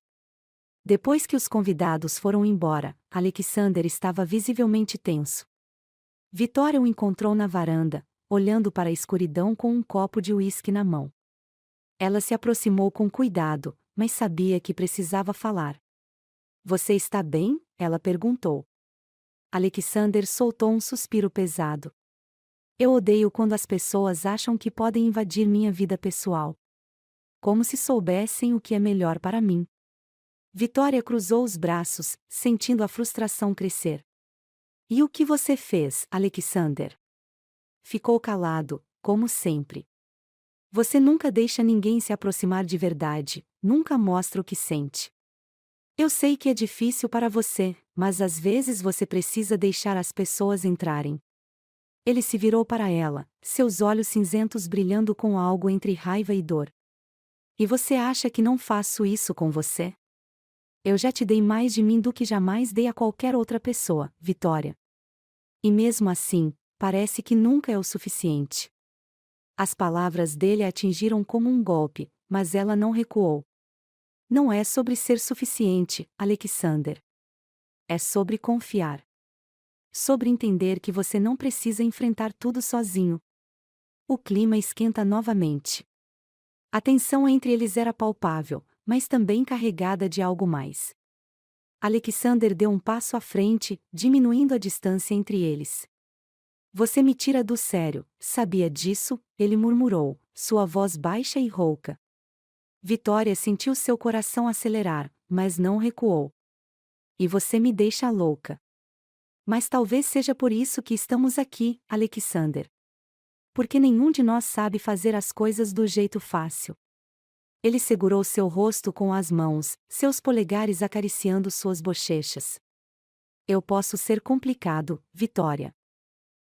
Depois que os convidados foram embora, Alexander estava visivelmente tenso. Vitória o encontrou na varanda, olhando para a escuridão com um copo de uísque na mão. Ela se aproximou com cuidado, mas sabia que precisava falar. "Você está bem?" ela perguntou. Alexander soltou um suspiro pesado. Eu odeio quando as pessoas acham que podem invadir minha vida pessoal. Como se soubessem o que é melhor para mim. Vitória cruzou os braços, sentindo a frustração crescer. E o que você fez, Alexander? Ficou calado, como sempre. Você nunca deixa ninguém se aproximar de verdade, nunca mostra o que sente. Eu sei que é difícil para você, mas às vezes você precisa deixar as pessoas entrarem. Ele se virou para ela, seus olhos cinzentos brilhando com algo entre raiva e dor. E você acha que não faço isso com você? Eu já te dei mais de mim do que jamais dei a qualquer outra pessoa, Vitória. E mesmo assim, parece que nunca é o suficiente. As palavras dele a atingiram como um golpe, mas ela não recuou. Não é sobre ser suficiente, Alexander. É sobre confiar. Sobre entender que você não precisa enfrentar tudo sozinho. O clima esquenta novamente. A tensão entre eles era palpável, mas também carregada de algo mais. Alexander deu um passo à frente, diminuindo a distância entre eles. Você me tira do sério, sabia disso? Ele murmurou, sua voz baixa e rouca. Vitória sentiu seu coração acelerar, mas não recuou. E você me deixa louca. Mas talvez seja por isso que estamos aqui, Alexander. Porque nenhum de nós sabe fazer as coisas do jeito fácil. Ele segurou seu rosto com as mãos, seus polegares acariciando suas bochechas. Eu posso ser complicado, Vitória.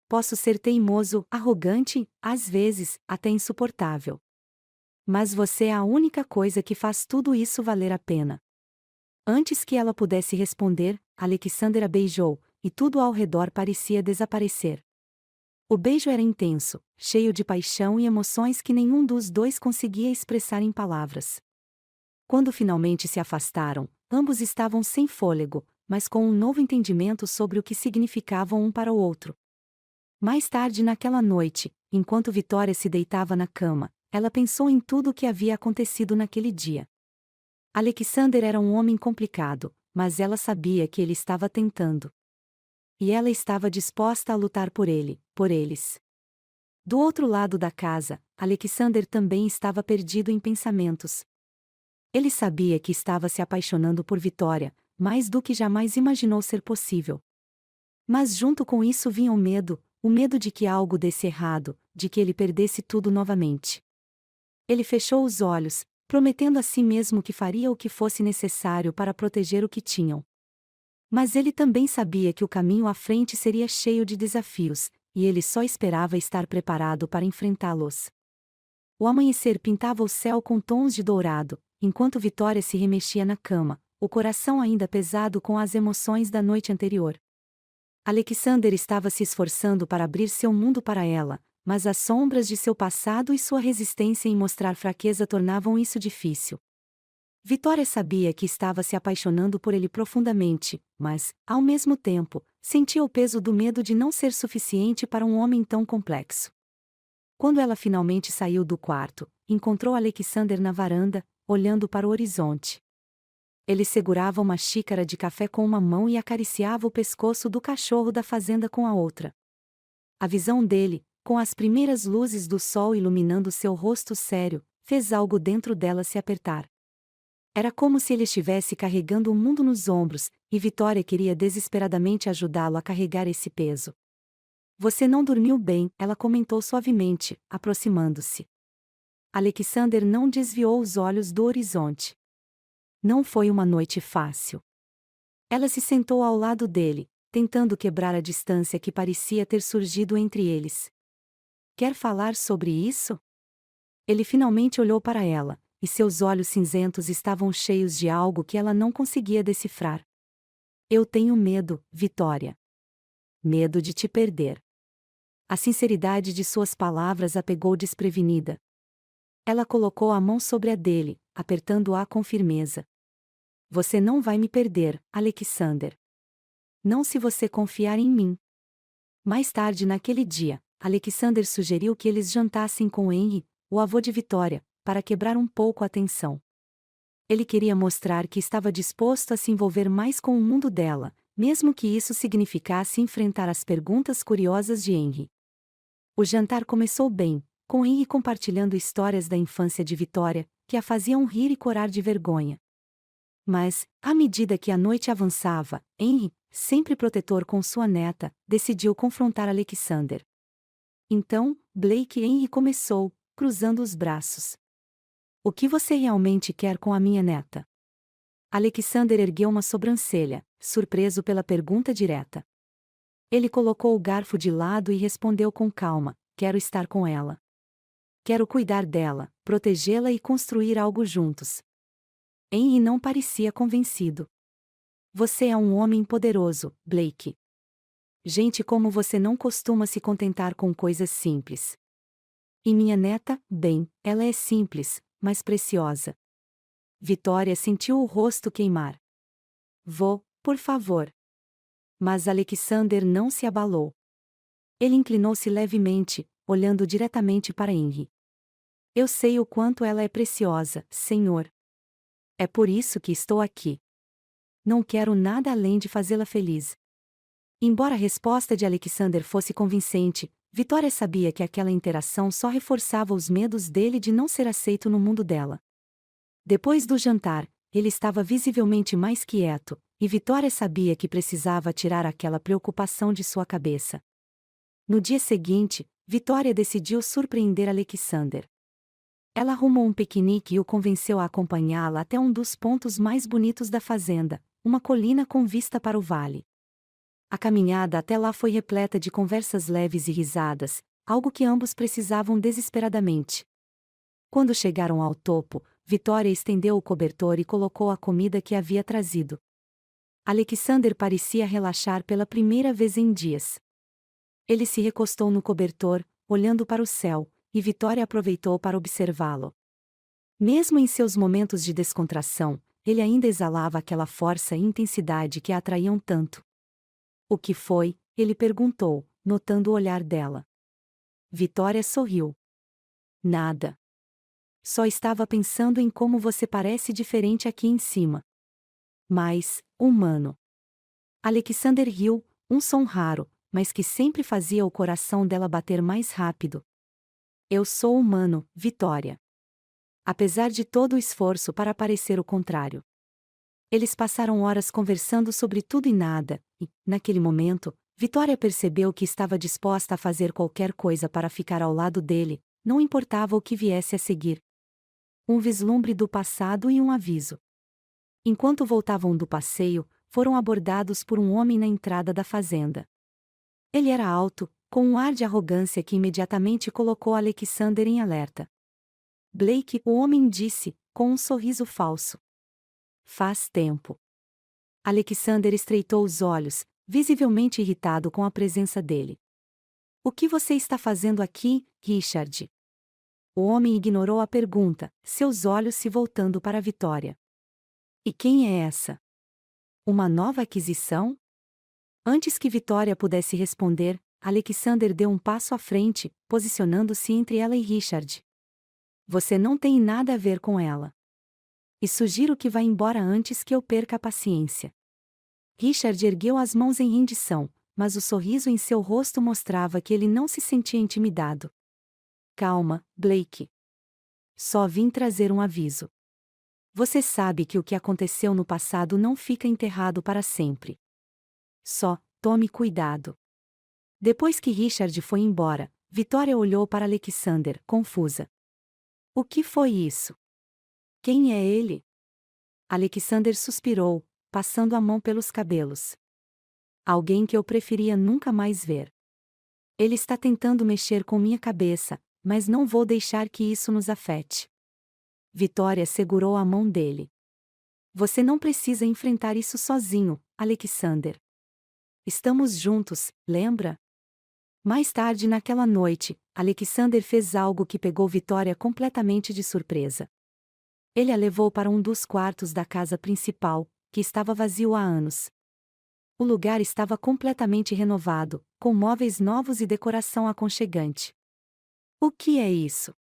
Posso ser teimoso, arrogante, às vezes, até insuportável. Mas você é a única coisa que faz tudo isso valer a pena. Antes que ela pudesse responder, Alexander a beijou, e tudo ao redor parecia desaparecer. O beijo era intenso, cheio de paixão e emoções que nenhum dos dois conseguia expressar em palavras. Quando finalmente se afastaram, ambos estavam sem fôlego, mas com um novo entendimento sobre o que significavam um para o outro. Mais tarde naquela noite, enquanto Vitória se deitava na cama, ela pensou em tudo o que havia acontecido naquele dia. Alexander era um homem complicado, mas ela sabia que ele estava tentando. E ela estava disposta a lutar por ele, por eles. Do outro lado da casa, Alexander também estava perdido em pensamentos. Ele sabia que estava se apaixonando por Vitória, mais do que jamais imaginou ser possível. Mas junto com isso vinha o medo de que algo desse errado, de que ele perdesse tudo novamente. Ele fechou os olhos, prometendo a si mesmo que faria o que fosse necessário para proteger o que tinham. Mas ele também sabia que o caminho à frente seria cheio de desafios, e ele só esperava estar preparado para enfrentá-los. O amanhecer pintava o céu com tons de dourado, enquanto Vitória se remexia na cama, o coração ainda pesado com as emoções da noite anterior. Alexander estava se esforçando para abrir seu mundo para ela, mas as sombras de seu passado e sua resistência em mostrar fraqueza tornavam isso difícil. Vitória sabia que estava se apaixonando por ele profundamente, mas, ao mesmo tempo, sentia o peso do medo de não ser suficiente para um homem tão complexo. Quando ela finalmente saiu do quarto, encontrou Alexander na varanda, olhando para o horizonte. Ele segurava uma xícara de café com uma mão e acariciava o pescoço do cachorro da fazenda com a outra. A visão dele, com as primeiras luzes do sol iluminando seu rosto sério, fez algo dentro dela se apertar. Era como se ele estivesse carregando o mundo nos ombros, e Vitória queria desesperadamente ajudá-lo a carregar esse peso. Você não dormiu bem, ela comentou suavemente, aproximando-se. Alexander não desviou os olhos do horizonte. Não foi uma noite fácil. Ela se sentou ao lado dele, tentando quebrar a distância que parecia ter surgido entre eles. Quer falar sobre isso? Ele finalmente olhou para ela, e seus olhos cinzentos estavam cheios de algo que ela não conseguia decifrar. Eu tenho medo, Vitória. Medo de te perder. A sinceridade de suas palavras a pegou desprevenida. Ela colocou a mão sobre a dele, apertando-a com firmeza. Você não vai me perder, Alexander. Não se você confiar em mim. Mais tarde naquele dia, Alexander sugeriu que eles jantassem com Henry, o avô de Vitória, para quebrar um pouco a tensão. Ele queria mostrar que estava disposto a se envolver mais com o mundo dela, mesmo que isso significasse enfrentar as perguntas curiosas de Henry. O jantar começou bem, com Henry compartilhando histórias da infância de Vitória, que a faziam rir e corar de vergonha. Mas, à medida que a noite avançava, Henry, sempre protetor com sua neta, decidiu confrontar Alexander. Então, Blake Henry começou, cruzando os braços. O que você realmente quer com a minha neta? Alexander ergueu uma sobrancelha, surpreso pela pergunta direta. Ele colocou o garfo de lado e respondeu com calma: quero estar com ela. Quero cuidar dela, protegê-la e construir algo juntos. Henry não parecia convencido. Você é um homem poderoso, Blake. Gente como você não costuma se contentar com coisas simples. E minha neta, bem, ela é simples, mas preciosa. Vitória sentiu o rosto queimar. Vou, por favor. Mas Alexander não se abalou. Ele inclinou-se levemente, olhando diretamente para Henry. Eu sei o quanto ela é preciosa, senhor. É por isso que estou aqui. Não quero nada além de fazê-la feliz. Embora a resposta de Alexander fosse convincente, Vitória sabia que aquela interação só reforçava os medos dele de não ser aceito no mundo dela. Depois do jantar, ele estava visivelmente mais quieto, e Vitória sabia que precisava tirar aquela preocupação de sua cabeça. No dia seguinte, Vitória decidiu surpreender Alexander. Ela arrumou um piquenique e o convenceu a acompanhá-la até um dos pontos mais bonitos da fazenda, uma colina com vista para o vale. A caminhada até lá foi repleta de conversas leves e risadas, algo que ambos precisavam desesperadamente. Quando chegaram ao topo, Vitória estendeu o cobertor e colocou a comida que havia trazido. Alexander parecia relaxar pela primeira vez em dias. Ele se recostou no cobertor, olhando para o céu, e Vitória aproveitou para observá-lo. Mesmo em seus momentos de descontração, ele ainda exalava aquela força e intensidade que a atraíam tanto. O que foi? Ele perguntou, notando o olhar dela. Vitória sorriu. Nada. Só estava pensando em como você parece diferente aqui em cima. Mais, humano. Alexander riu, um som raro, mas que sempre fazia o coração dela bater mais rápido. Eu sou humano, Vitória. Apesar de todo o esforço para parecer o contrário. Eles passaram horas conversando sobre tudo e nada, e, naquele momento, Vitória percebeu que estava disposta a fazer qualquer coisa para ficar ao lado dele, não importava o que viesse a seguir. Um vislumbre do passado e um aviso. Enquanto voltavam do passeio, foram abordados por um homem na entrada da fazenda. Ele era alto, com um ar de arrogância que imediatamente colocou Alexander em alerta. Blake, o homem disse, com um sorriso falso. Faz tempo. Alexander estreitou os olhos, visivelmente irritado com a presença dele. O que você está fazendo aqui, Richard? O homem ignorou a pergunta, seus olhos se voltando para Vitória. E quem é essa? Uma nova aquisição? Antes que Vitória pudesse responder, Alexander deu um passo à frente, posicionando-se entre ela e Richard. Você não tem nada a ver com ela. E sugiro que vá embora antes que eu perca a paciência. Richard ergueu as mãos em rendição, mas o sorriso em seu rosto mostrava que ele não se sentia intimidado. Calma, Blake. Só vim trazer um aviso. Você sabe que o que aconteceu no passado não fica enterrado para sempre. Só, tome cuidado. Depois que Richard foi embora, Vitória olhou para Alexander, confusa. O que foi isso? Quem é ele? Alexander suspirou, passando a mão pelos cabelos. Alguém que eu preferia nunca mais ver. Ele está tentando mexer com minha cabeça, mas não vou deixar que isso nos afete. Vitória segurou a mão dele. Você não precisa enfrentar isso sozinho, Alexander. Estamos juntos, lembra? Mais tarde naquela noite, Alexander fez algo que pegou Vitória completamente de surpresa. Ele a levou para um dos quartos da casa principal, que estava vazio há anos. O lugar estava completamente renovado, com móveis novos e decoração aconchegante. O que é isso?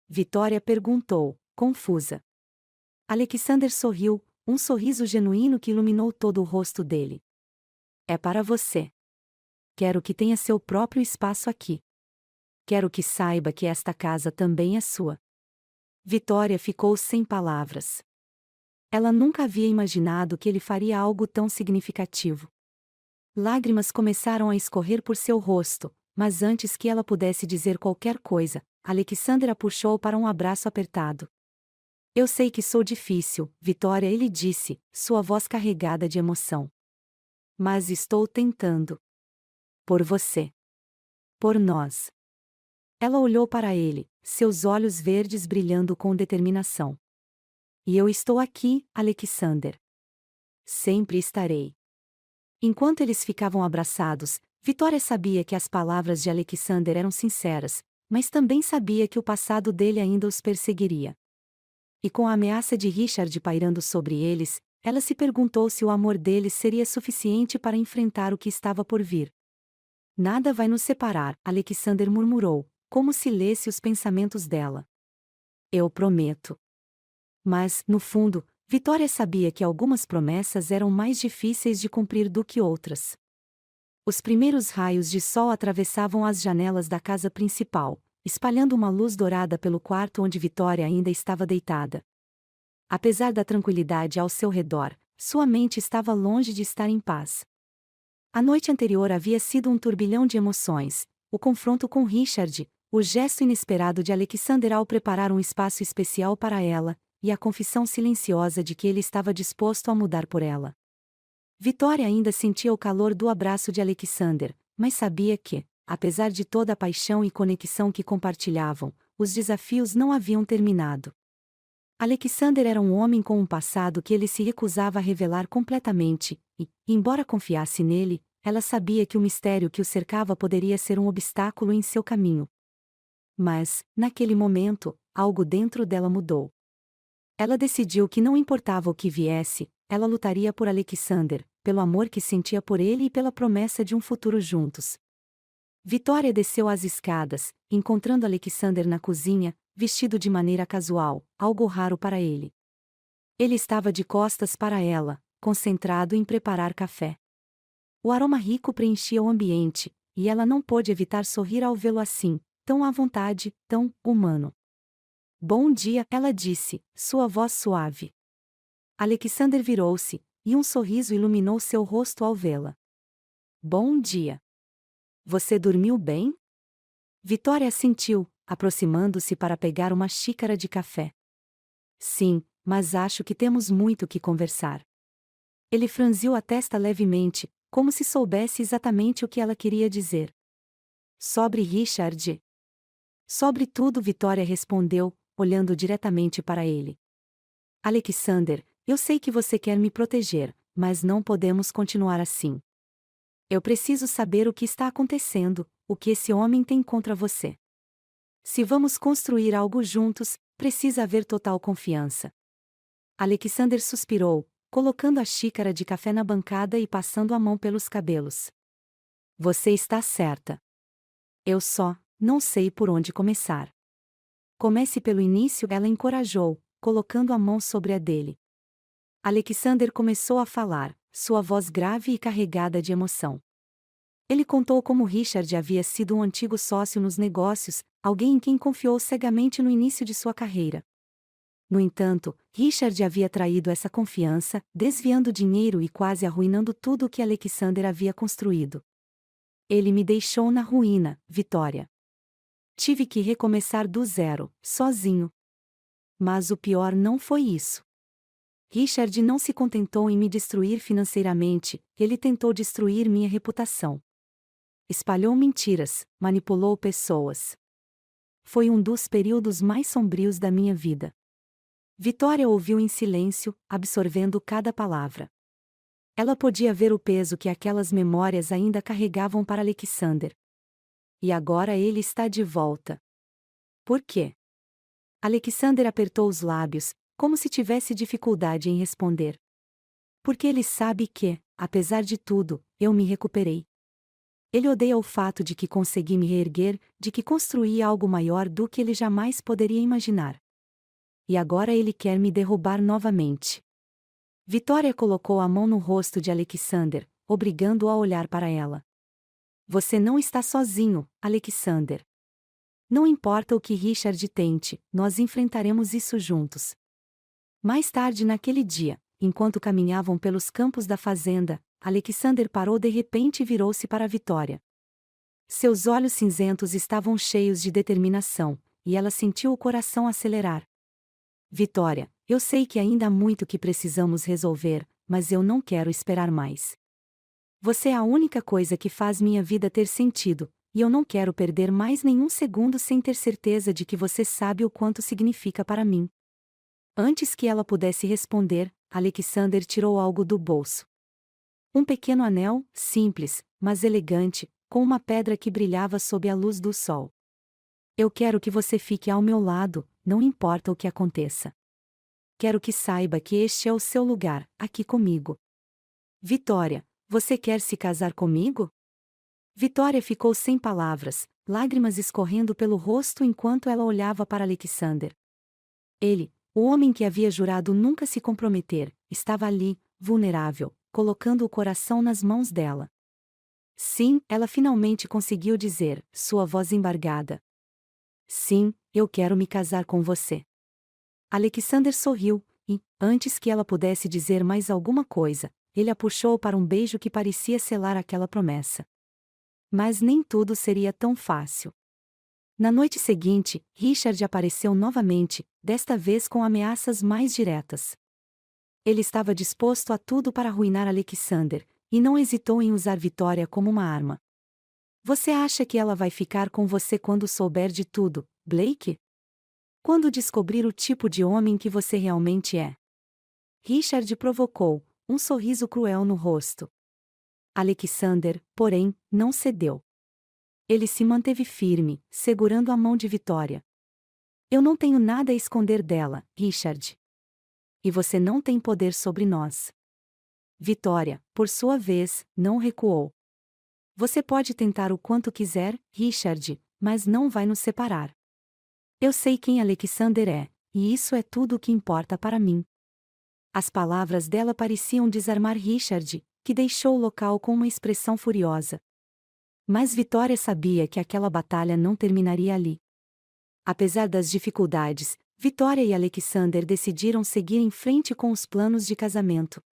Vitória perguntou, confusa. Alexander sorriu, um sorriso genuíno que iluminou todo o rosto dele. É para você. Quero que tenha seu próprio espaço aqui. quero que saiba que esta casa também é sua. Vitória ficou sem palavras. Ela nunca havia imaginado que ele faria algo tão significativo. Lágrimas começaram a escorrer por seu rosto, mas antes que ela pudesse dizer qualquer coisa, Alexander a puxou para um abraço apertado. Eu sei que sou difícil, Vitória, ele disse, sua voz carregada de emoção. Mas estou tentando. Por você. Por nós. Ela olhou para ele, seus olhos verdes brilhando com determinação. E eu estou aqui, Alexander. Sempre estarei. Enquanto eles ficavam abraçados, Vitória sabia que as palavras de Alexander eram sinceras, mas também sabia que o passado dele ainda os perseguiria. E com a ameaça de Richard pairando sobre eles, ela se perguntou se o amor deles seria suficiente para enfrentar o que estava por vir. Nada vai nos separar, Alexander murmurou, como se lesse os pensamentos dela. Eu prometo. Mas, no fundo, Vitória sabia que algumas promessas eram mais difíceis de cumprir do que outras. Os primeiros raios de sol atravessavam as janelas da casa principal, espalhando uma luz dourada pelo quarto onde Vitória ainda estava deitada. Apesar da tranquilidade ao seu redor, sua mente estava longe de estar em paz. A noite anterior havia sido um turbilhão de emoções, o confronto com Richard, o gesto inesperado de Alexander ao preparar um espaço especial para ela, e a confissão silenciosa de que ele estava disposto a mudar por ela. Vitória ainda sentia o calor do abraço de Alexander, mas sabia que, apesar de toda a paixão e conexão que compartilhavam, os desafios não haviam terminado. Alexander era um homem com um passado que ele se recusava a revelar completamente, e, embora confiasse nele, ela sabia que o mistério que o cercava poderia ser um obstáculo em seu caminho. Mas, naquele momento, algo dentro dela mudou. Ela decidiu que não importava o que viesse, ela lutaria por Alexander, pelo amor que sentia por ele e pela promessa de um futuro juntos. Vitória desceu as escadas, encontrando Alexander na cozinha, vestido de maneira casual, algo raro para ele. Ele estava de costas para ela, concentrado em preparar café. O aroma rico preenchia o ambiente, e ela não pôde evitar sorrir ao vê-lo assim, tão à vontade, tão humano. Bom dia, ela disse, sua voz suave. Alexander virou-se, e um sorriso iluminou seu rosto ao vê-la. Bom dia. Você dormiu bem? Vitória assentiu, aproximando-se para pegar uma xícara de café. Sim, mas acho que temos muito que conversar. Ele franziu a testa levemente, como se soubesse exatamente o que ela queria dizer. Sobre Richard. Sobre tudo, Vitória respondeu, olhando diretamente para ele. Alexander, eu sei que você quer me proteger, mas não podemos continuar assim. Eu preciso saber o que está acontecendo, o que esse homem tem contra você. Se vamos construir algo juntos, precisa haver total confiança. Alexander suspirou, colocando a xícara de café na bancada e passando a mão pelos cabelos. Você está certa. Eu só não sei por onde começar. Comece pelo início, ela encorajou, colocando a mão sobre a dele. Alexander começou a falar, sua voz grave e carregada de emoção. Ele contou como Richard havia sido um antigo sócio nos negócios, alguém em quem confiou cegamente no início de sua carreira. No entanto, Richard havia traído essa confiança, desviando dinheiro e quase arruinando tudo o que Alexander havia construído. Ele me deixou na ruína, Vitória. Tive que recomeçar do zero, sozinho. Mas o pior não foi isso. Richard não se contentou em me destruir financeiramente, ele tentou destruir minha reputação. Espalhou mentiras, manipulou pessoas. Foi um dos períodos mais sombrios da minha vida. Vitória ouviu em silêncio, absorvendo cada palavra. Ela podia ver o peso que aquelas memórias ainda carregavam para Alexander. E agora ele está de volta. Por quê? Alexander apertou os lábios, como se tivesse dificuldade em responder. Porque ele sabe que, apesar de tudo, eu me recuperei. Ele odeia o fato de que consegui me reerguer, de que construí algo maior do que ele jamais poderia imaginar. E agora ele quer me derrubar novamente. Vitória colocou a mão no rosto de Alexander, obrigando-o a olhar para ela. Você não está sozinho, Alexander. Não importa o que Richard tente, nós enfrentaremos isso juntos. Mais tarde naquele dia, enquanto caminhavam pelos campos da fazenda, Alexander parou de repente e virou-se para Vitória. Seus olhos cinzentos estavam cheios de determinação, e ela sentiu o coração acelerar. Vitória, eu sei que ainda há muito que precisamos resolver, mas eu não quero esperar mais. Você é a única coisa que faz minha vida ter sentido, e eu não quero perder mais nenhum segundo sem ter certeza de que você sabe o quanto significa para mim. Antes que ela pudesse responder, Alexander tirou algo do bolso. Um pequeno anel, simples, mas elegante, com uma pedra que brilhava sob a luz do sol. Eu quero que você fique ao meu lado, não importa o que aconteça. Quero que saiba que este é o seu lugar, aqui comigo. Vitória, você quer se casar comigo? Vitória ficou sem palavras, lágrimas escorrendo pelo rosto enquanto ela olhava para Alexander. Ele, o homem que havia jurado nunca se comprometer, estava ali, vulnerável, colocando o coração nas mãos dela. Sim, ela finalmente conseguiu dizer, sua voz embargada. Sim, eu quero me casar com você. Alexander sorriu, e, antes que ela pudesse dizer mais alguma coisa, ele a puxou para um beijo que parecia selar aquela promessa. Mas nem tudo seria tão fácil. Na noite seguinte, Richard apareceu novamente, desta vez com ameaças mais diretas. Ele estava disposto a tudo para arruinar Alexander, e não hesitou em usar Vitória como uma arma. Você acha que ela vai ficar com você quando souber de tudo, Blake? Quando descobrir o tipo de homem que você realmente é? Richard provocou, um sorriso cruel no rosto. Alexander, porém, não cedeu. Ele se manteve firme, segurando a mão de Vitória. Eu não tenho nada a esconder dela, Richard. E você não tem poder sobre nós. Vitória, por sua vez, não recuou. Você pode tentar o quanto quiser, Richard, mas não vai nos separar. Eu sei quem Alexander é, e isso é tudo o que importa para mim. As palavras dela pareciam desarmar Richard, que deixou o local com uma expressão furiosa. Mas Vitória sabia que aquela batalha não terminaria ali. Apesar das dificuldades, Vitória e Alexander decidiram seguir em frente com os planos de casamento.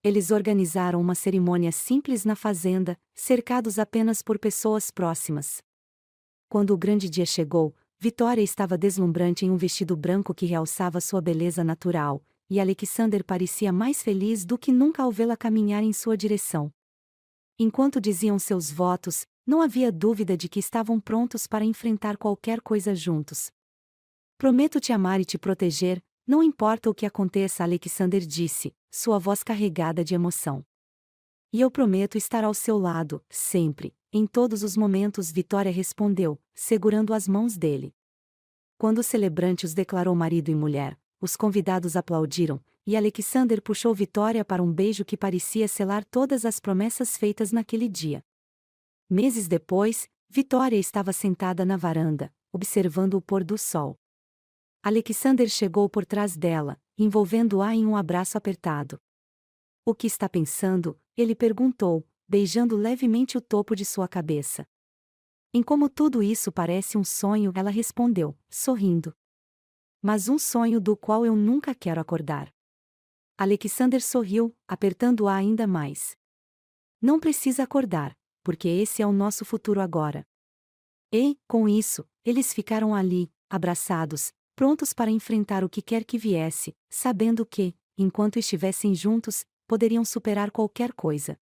Eles organizaram uma cerimônia simples na fazenda, cercados apenas por pessoas próximas. Quando o grande dia chegou, Vitória estava deslumbrante em um vestido branco que realçava sua beleza natural, e Alexander parecia mais feliz do que nunca ao vê-la caminhar em sua direção. Enquanto diziam seus votos, não havia dúvida de que estavam prontos para enfrentar qualquer coisa juntos. Prometo te amar e te proteger, não importa o que aconteça, Alexander disse, sua voz carregada de emoção. E eu prometo estar ao seu lado, sempre, em todos os momentos, Vitória respondeu, segurando as mãos dele. Quando o celebrante os declarou marido e mulher, os convidados aplaudiram, e Alexander puxou Vitória para um beijo que parecia selar todas as promessas feitas naquele dia. Meses depois, Vitória estava sentada na varanda, observando o pôr do sol. Alexander chegou por trás dela, envolvendo-a em um abraço apertado. O que está pensando? Ele perguntou, beijando levemente o topo de sua cabeça. Em como tudo isso parece um sonho, ela respondeu, sorrindo. Mas um sonho do qual eu nunca quero acordar. Alexander sorriu, apertando-a ainda mais. Não precisa acordar, porque esse é o nosso futuro agora. E, com isso, eles ficaram ali, abraçados, prontos para enfrentar o que quer que viesse, sabendo que, enquanto estivessem juntos, poderiam superar qualquer coisa.